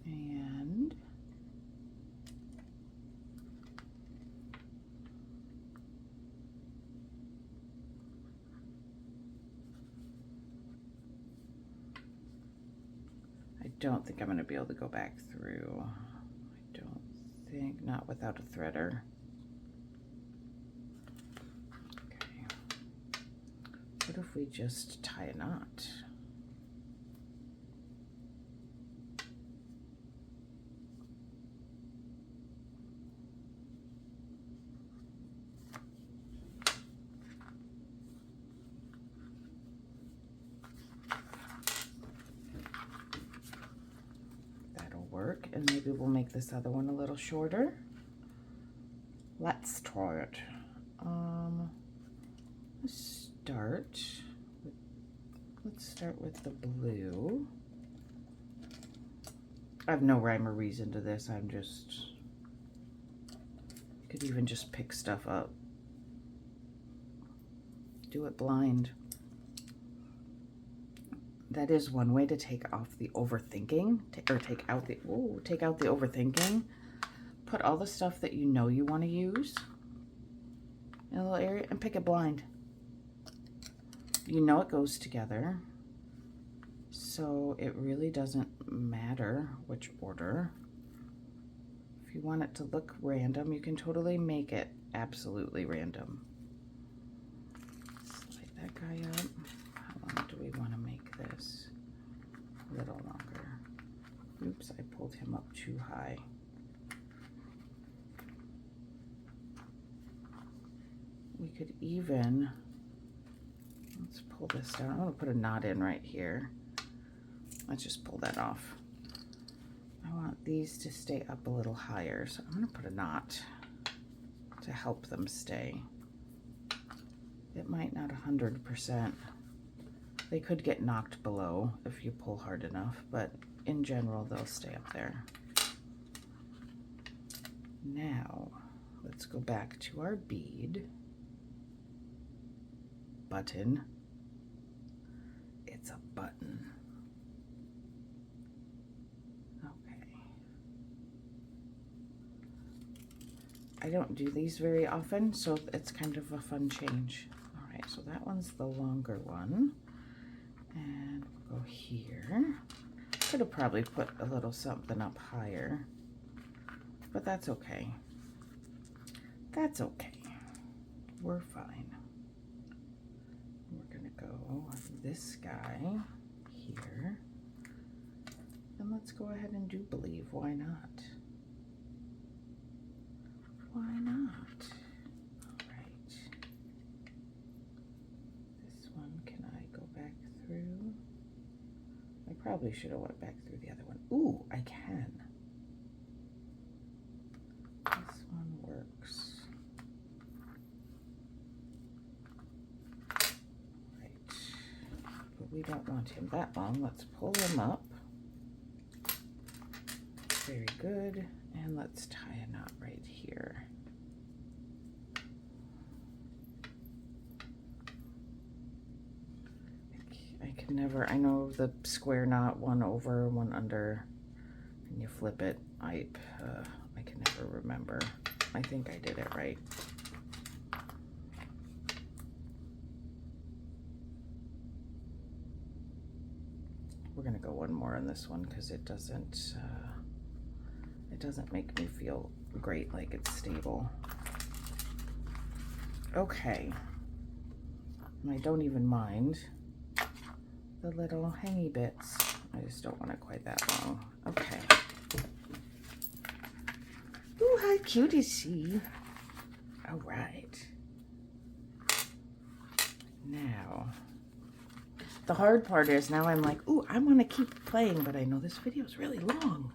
And I don't think I'm going to be able to go back through. I don't think, not without a threader. Okay. What if we just tie a knot? Work, and maybe we'll make this other one a little shorter. Let's try it. Let's start with the blue. I have no rhyme or reason to this. I'm just, you could even just pick stuff up. Do it blind. That is one way to take off the overthinking, or take out the overthinking. Put all the stuff that you know you want to use in a little area and pick it blind. You know it goes together, so it really doesn't matter which order. If you want it to look random, you can totally make it absolutely random. Slide that guy up. How long do we want to make this? A little longer. Oops, I pulled him up too high. We could even, let's pull this down. I'm going to put a knot in right here. Let's just pull that off. I want these to stay up a little higher, so I'm going to put a knot to help them stay. It might not 100%. They could get knocked below if you pull hard enough, but in general, they'll stay up there. Now, let's go back to our bead. Button. It's a button. Okay. I don't do these very often, so it's kind of a fun change. All right, so that one's the longer one. And we'll go here. Could have probably put a little something up higher, but that's okay. That's okay. We're fine. We're gonna go this guy here. And let's go ahead and do believe. Why not? Why not? All right. This one, can I go back through? I probably should have went back through the other one. Ooh, I can. This one works. Right. But we don't want him that long. Let's pull him up. Very good. And let's tie a knot right here. I can never, I know the square knot, one over, one under, and you flip it. I can never remember. I think I did it right. We're gonna go one more on this one because it doesn't make me feel great like it's stable. Okay. And I don't even mind the little hangy bits. I just don't want it quite that long. Okay. Ooh, how cute is she? All right. Now, the hard part is now I'm like, ooh, I want to keep playing, but I know this video is really long.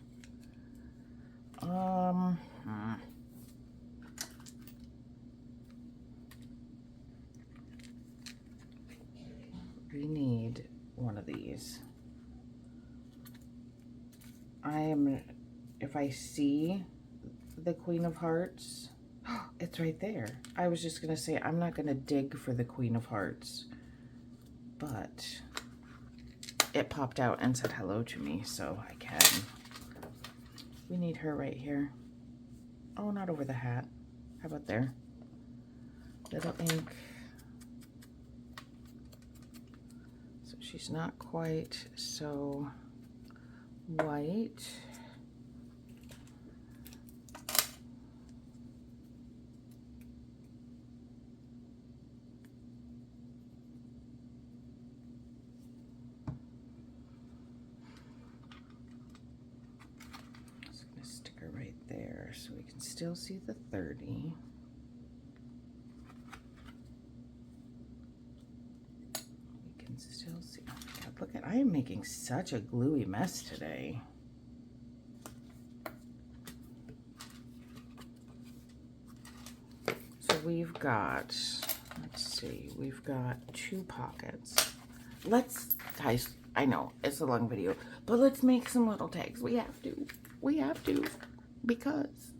We need one of these. If I see the Queen of Hearts, it's right there. I was just gonna say, I'm not gonna dig for the Queen of Hearts, but it popped out and said hello to me, so I can. We need her right here. Oh, not over the hat. How about there? Little ink. So she's not quite so white. There so we can still see the 30. We can still see. Oh my God, look at, I am making such a gluey mess today. So we've got, let's see, we've got 2 pockets. Guys, I know it's a long video, but let's make some little tags. We have to. Because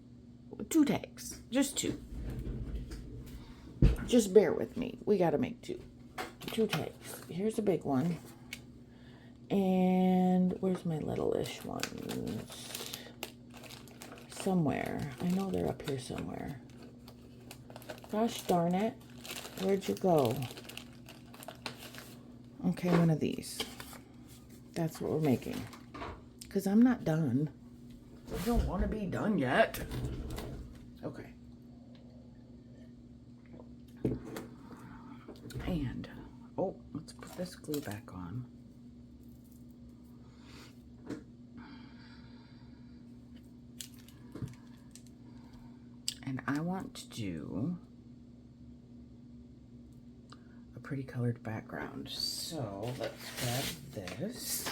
2 tags, just 2. Just bear with me. We got to make 2 tags. Here's a big one. And where's my little-ish ones? Somewhere. I know they're up here somewhere. Gosh darn it. Where'd you go? Okay, one of these. That's what we're making. Because I'm not done. I don't want to be done yet. Okay. And, oh, let's put this glue back on. And I want to do a pretty colored background. So let's grab this.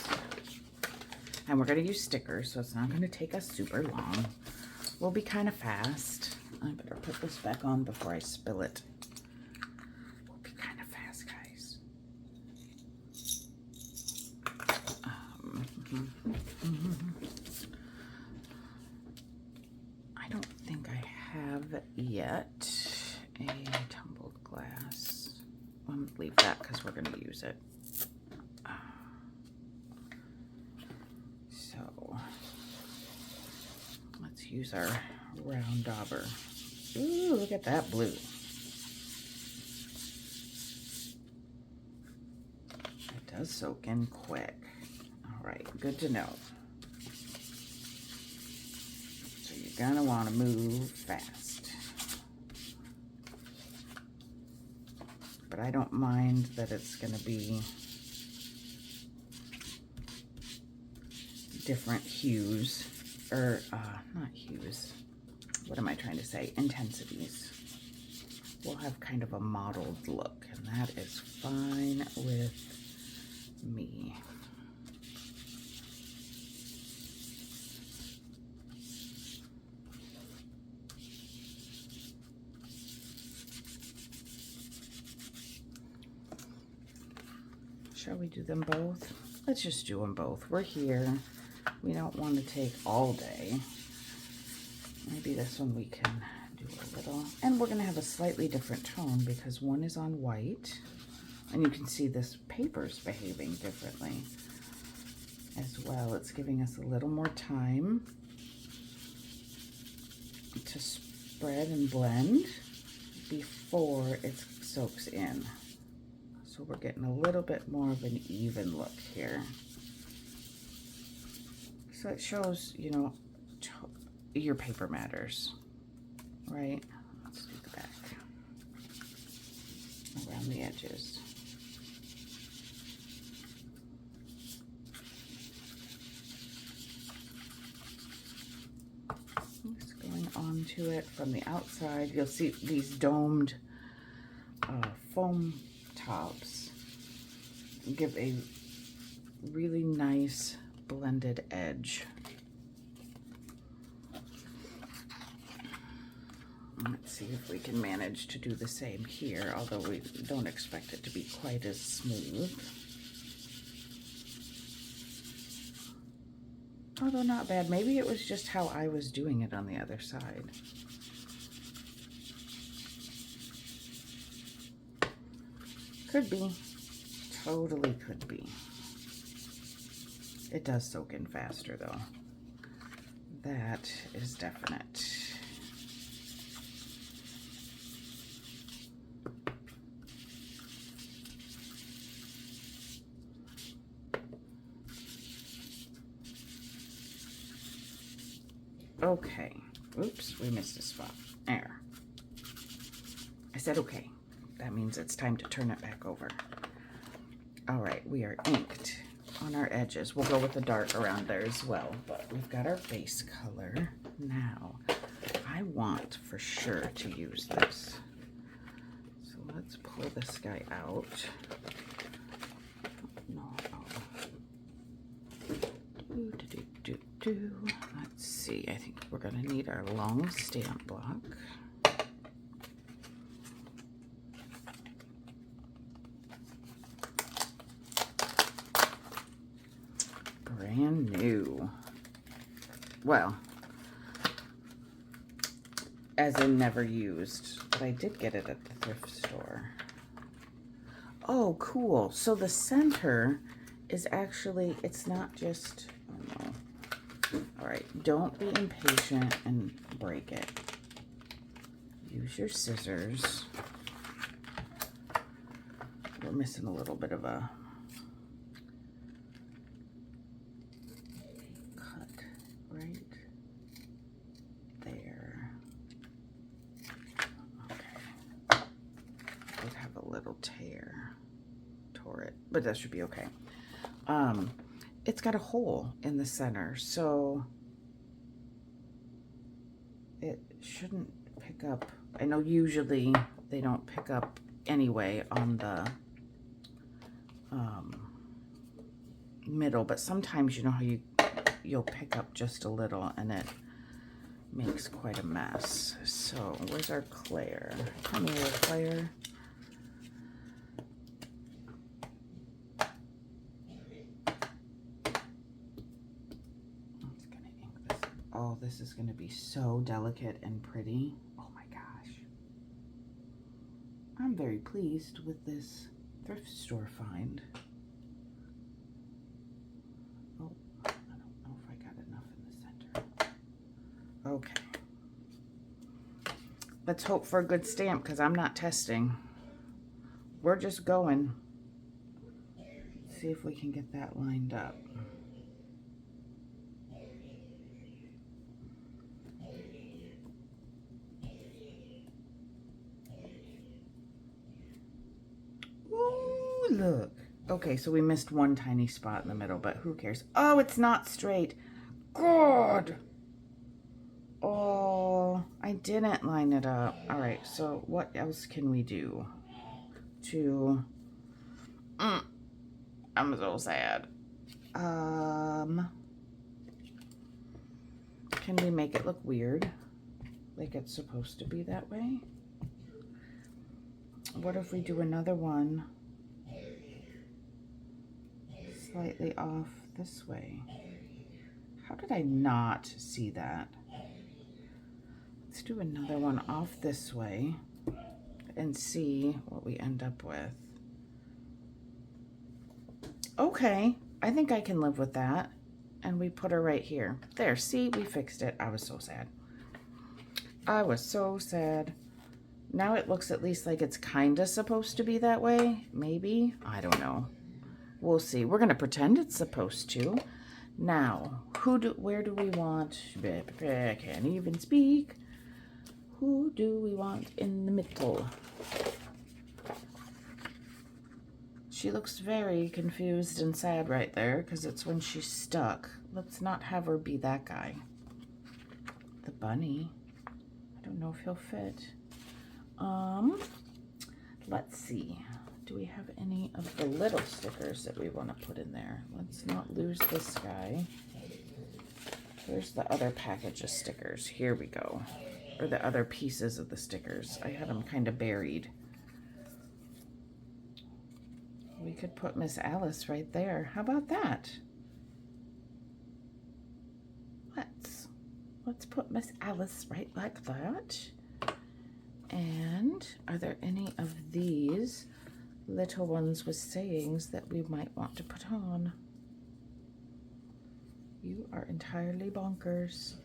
And we're going to use stickers, so it's not going to take us super long. We'll be kind of fast. I better put this back on before I spill it. We'll be kind of fast, guys. I don't think I have yet a tumbled glass. I'm going to leave that because we're going to use it. Let's use our round dauber. Ooh, look at that blue. It does soak in quick. All right, good to know. So you're gonna wanna move fast. But I don't mind that it's gonna be different hues, or not hues. What am I trying to say? Intensities. We'll have kind of a mottled look, and that is fine with me. Shall we do them both? Let's just do them both. We're here. We don't want to take all day. Maybe this one we can do a little. And we're going to have a slightly different tone because one is on white. And you can see this paper's behaving differently as well. It's giving us a little more time to spread and blend before it soaks in. So we're getting a little bit more of an even look here. So it shows, you know, your paper matters, right? Let's do the back around the edges. Just going onto it from the outside. You'll see these domed foam tops give a really nice blended edge. Let's see if we can manage to do the same here, although we don't expect it to be quite as smooth. Although not bad. Maybe it was just how I was doing it on the other side. Could be. Totally could be. It does soak in faster though. That is definite. Okay. Oops, we missed a spot. There. I said okay. That means it's time to turn it back over. All right, we are inked on our edges. We'll go with the dark around there as well, but we've got our base color. Now, I want for sure to use this. So let's pull this guy out. No. Let's see, I think we're gonna need our long stamp block. Brand new. Well, as in never used, but I did get it at the thrift store. Oh, cool. So the center is actually, it's not just, oh no. All right, don't be impatient and break it. Use your scissors. We're missing a little bit of a cut right there. Okay. Would have a little tear. Tore it, but that should be okay. It's got a hole in the center, so it shouldn't pick up. I know usually they don't pick up anyway on the middle, but sometimes you know how you'll pick up just a little and it makes quite a mess. So where's our Claire? Come here, Claire. Oh, this is going to be so delicate and pretty. Oh my gosh. I'm very pleased with this thrift store find. Oh, I don't know if I got enough in the center. Okay. Let's hope for a good stamp, because I'm not testing. We're just going. Let's see if we can get that lined up. Ooh, look. Okay, so we missed one tiny spot in the middle, but who cares? Oh, it's not straight. God. Oh, I didn't line it up. All right, so what else can we do to... I'm so sad. Can we make it look weird? Like it's supposed to be that way? What if we do another one slightly off this way? How did I not see that? Let's do another one off this way and see what we end up with. Okay, I think I can live with that. And we put her right here. There, see, we fixed it. I was so sad. I was so sad. Now it looks at least like it's kind of supposed to be that way. Maybe. I don't know. We'll see. We're going to pretend it's supposed to. Now, where do we want... I can't even speak. Who do we want in the middle? She looks very confused and sad right there because it's when she's stuck. Let's not have her be that guy. The bunny. I don't know if he'll fit. Let's see. Do we have any of the little stickers that we want to put in there? Let's not lose this guy. Where's the other package of stickers? Here we go. Or the other pieces of the stickers. I had them kind of buried. We could put Miss Alice right there. How about that? Let's put Miss Alice right like that. And are there any of these little ones with sayings that we might want to put on? You are entirely bonkers.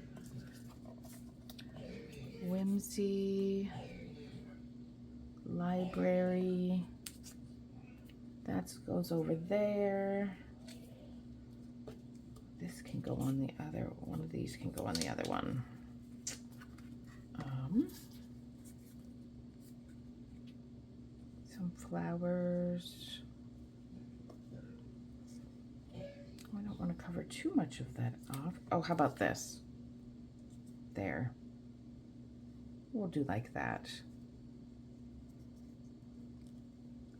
Whimsy. Library. That goes over there. This can go on the other, one of these can go on the other one. Some flowers. I don't want to cover too much of that off. Oh, how about this? There. We'll do like that.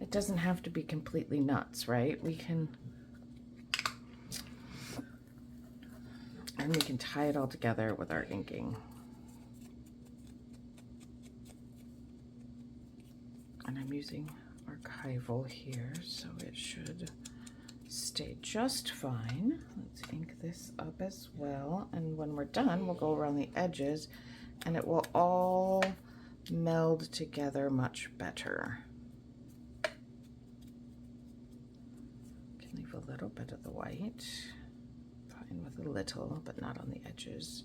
It doesn't have to be completely nuts, right? We can, and we can tie it all together with our inking. And I'm using archival here, so it should stay just fine. Let's ink this up as well. And when we're done, we'll go around the edges and it will all meld together much better. Leave a little bit of the white, fine with a little, but not on the edges.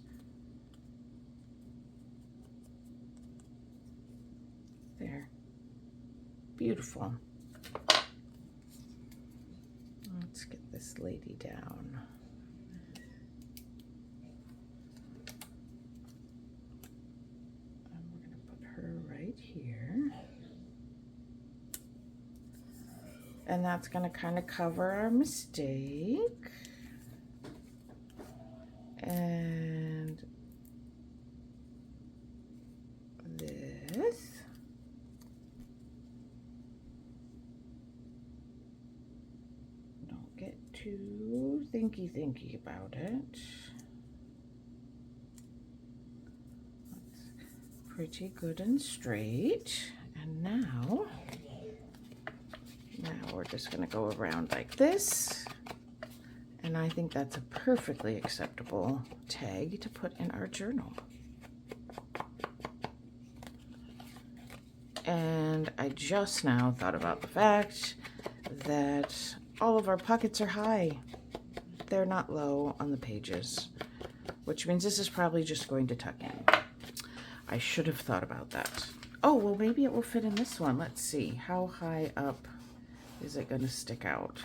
There, beautiful. Let's get this lady down. And we're gonna put her right here. And that's going to kind of cover our mistake. And this. Don't get too thinky about it. That's pretty good and straight. And now we're just going to go around like this, and I think that's a perfectly acceptable tag to put in our journal. And I just now thought about the fact that all of our pockets are high. They're not low on the pages, which means this is probably just going to tuck in. I should have thought about that. Oh, well, maybe it will fit in this one. Let's see. How high up is it going to stick out?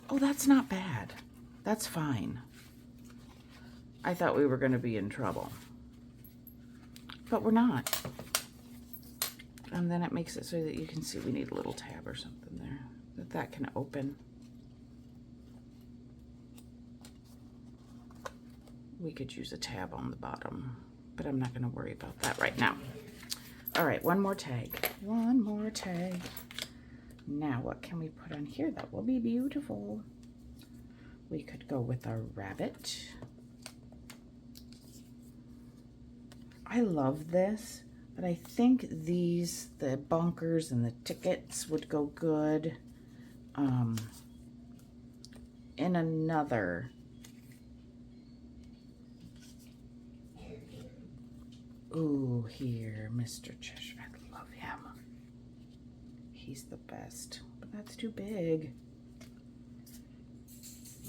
Oh, that's not bad. That's fine. I thought we were going to be in trouble. But we're not. And then it makes it so that you can see we need a little tab or something there. That can open. We could use a tab on the bottom, but I'm not going to worry about that right now. All right, one more tag. One more tag. Now, what can we put on here that will be beautiful? We could go with our rabbit. I love this, but I think these, the bunkers and the tickets would go good in another. Ooh, here, Mr. Cheshire. I love him. He's the best, but that's too big.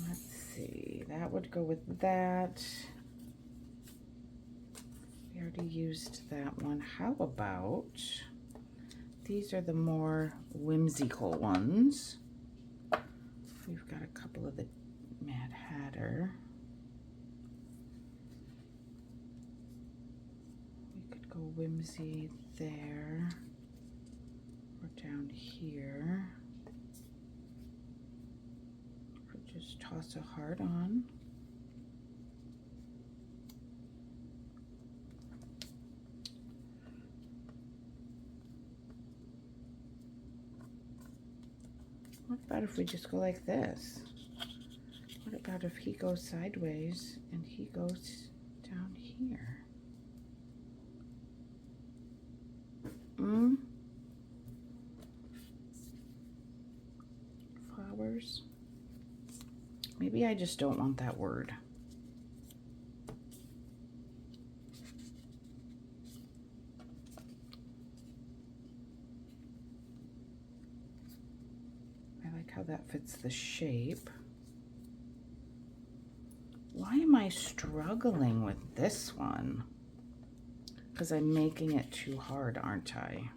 Let's see, that would go with that. We already used that one. How about, these are the more whimsical ones. We've got a couple of the Mad Hatter. Go whimsy there, or down here, or just toss a heart on. What about if we just go like this? What about if he goes sideways and he goes down here? Flowers. Maybe I just don't want that word. I like how that fits the shape. Why am I struggling with this one? Because I'm making it too hard, aren't I?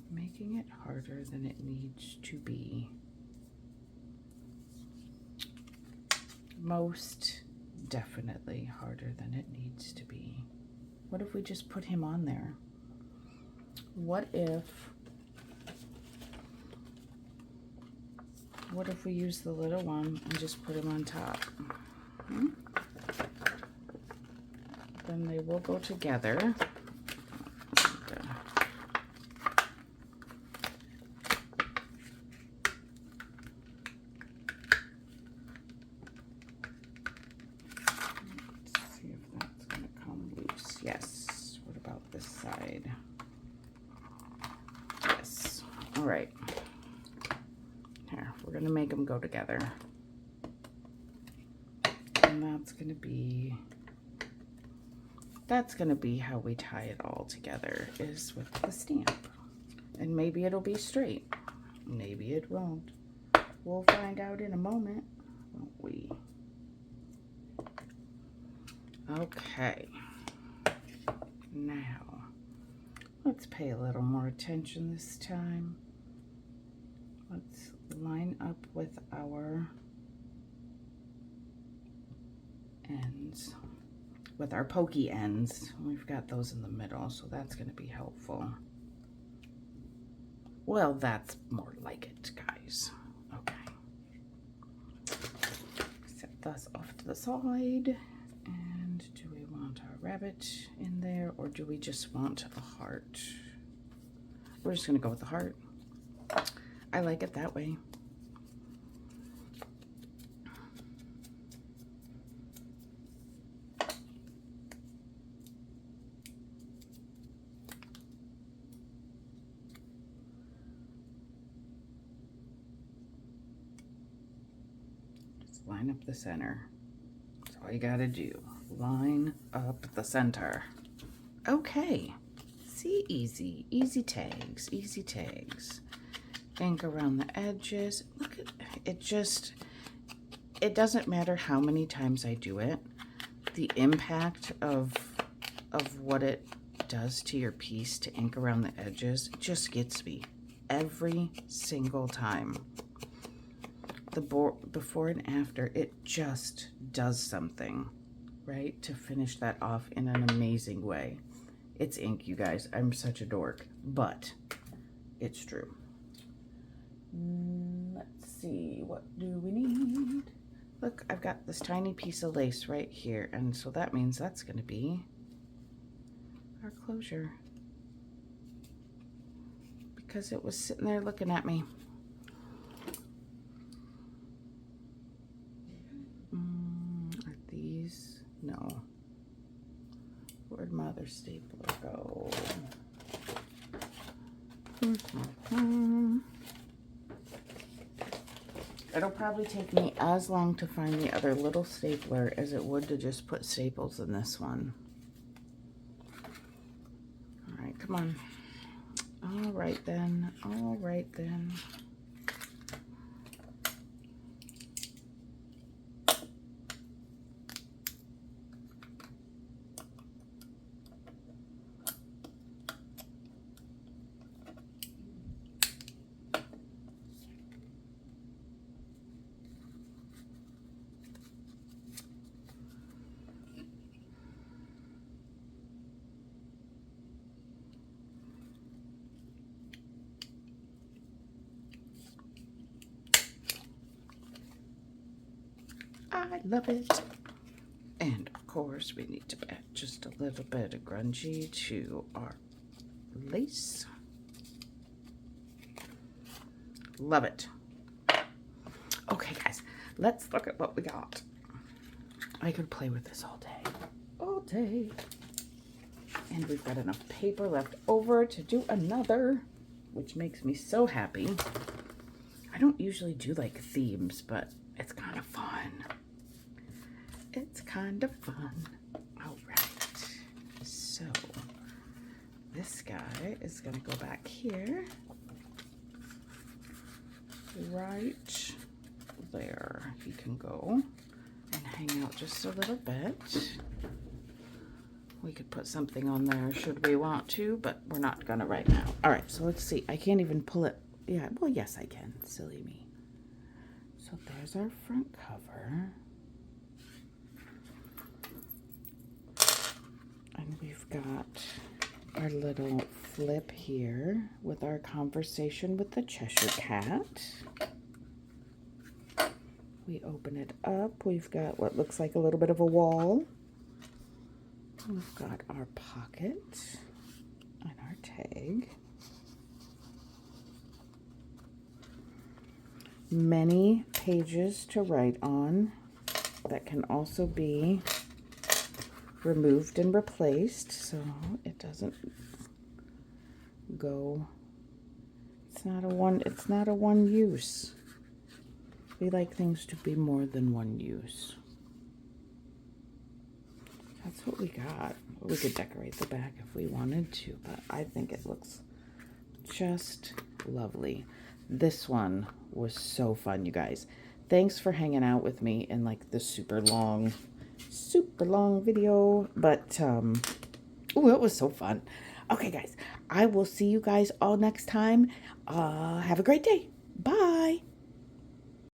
Making it harder than it needs to be. Most definitely harder than it needs to be. What if we just put him on there? What if we use the little one and just put him on top? Then they will go together. Let's see if that's going to come loose. Yes. What about this side? Yes. All right. Here, we're going to make them go together. And that's going to be how we tie it all together, is with the stamp. And maybe it'll be straight. Maybe it won't. We'll find out in a moment, won't we? Okay. Now, let's pay a little more attention this time. Let's line up with our ends. With our pokey ends. We've got those in the middle, so that's going to be helpful. Well, that's more like it, guys. Okay. Set this off to the side. And do we want our rabbit in there, or do we just want a heart? We're just going to go with the heart. I like it that way. Line up the center. That's all you gotta do. Line up the center. Okay. See, easy. Easy tags. Easy tags. Ink around the edges. Look at it. It doesn't matter how many times I do it. the impact of what it does to your piece to ink around the edges just gets me every single time. The before and after, it just does something, right, to finish that off in an amazing way. It's ink, you guys. I'm such a dork, but it's true. Let's see, what do we need? Look, I've got this tiny piece of lace right here, and so that means that's going to be our closure, because it was sitting there looking at me. Are these? No. Where'd my other stapler go? It'll probably take me as long to find the other little stapler as it would to just put staples in this one. All right, come on. All right then. All right then. I love it. And of course we need to add just a little bit of grungy to our lace. Love it. Okay guys, let's look at what we got. I could play with this all day. All day. And we've got enough paper left over to do another, which makes me so happy. I don't usually do like themes, but it's kind of fun. It's kind of fun. All right. So this guy is going to go back here. Right there. He can go and hang out just a little bit. We could put something on there should we want to, but we're not going to right now. All right. So let's see. I can't even pull it. Yeah. Well, yes, I can. Silly me. So there's our front cover. And we've got our little flip here with our conversation with the Cheshire Cat. We open it up. We've got what looks like a little bit of a wall. We've got our pocket and our tag. Many pages to write on that can also be removed and replaced, so it doesn't go. It's not a one use. We like things to be more than one use. That's what we got. We could decorate the back if we wanted to, but I think it looks just lovely. This one was so fun, you guys. Thanks for hanging out with me in like the super long video, but oh, it was so fun. Okay guys, I will see you guys all next time. Have a great day. Bye.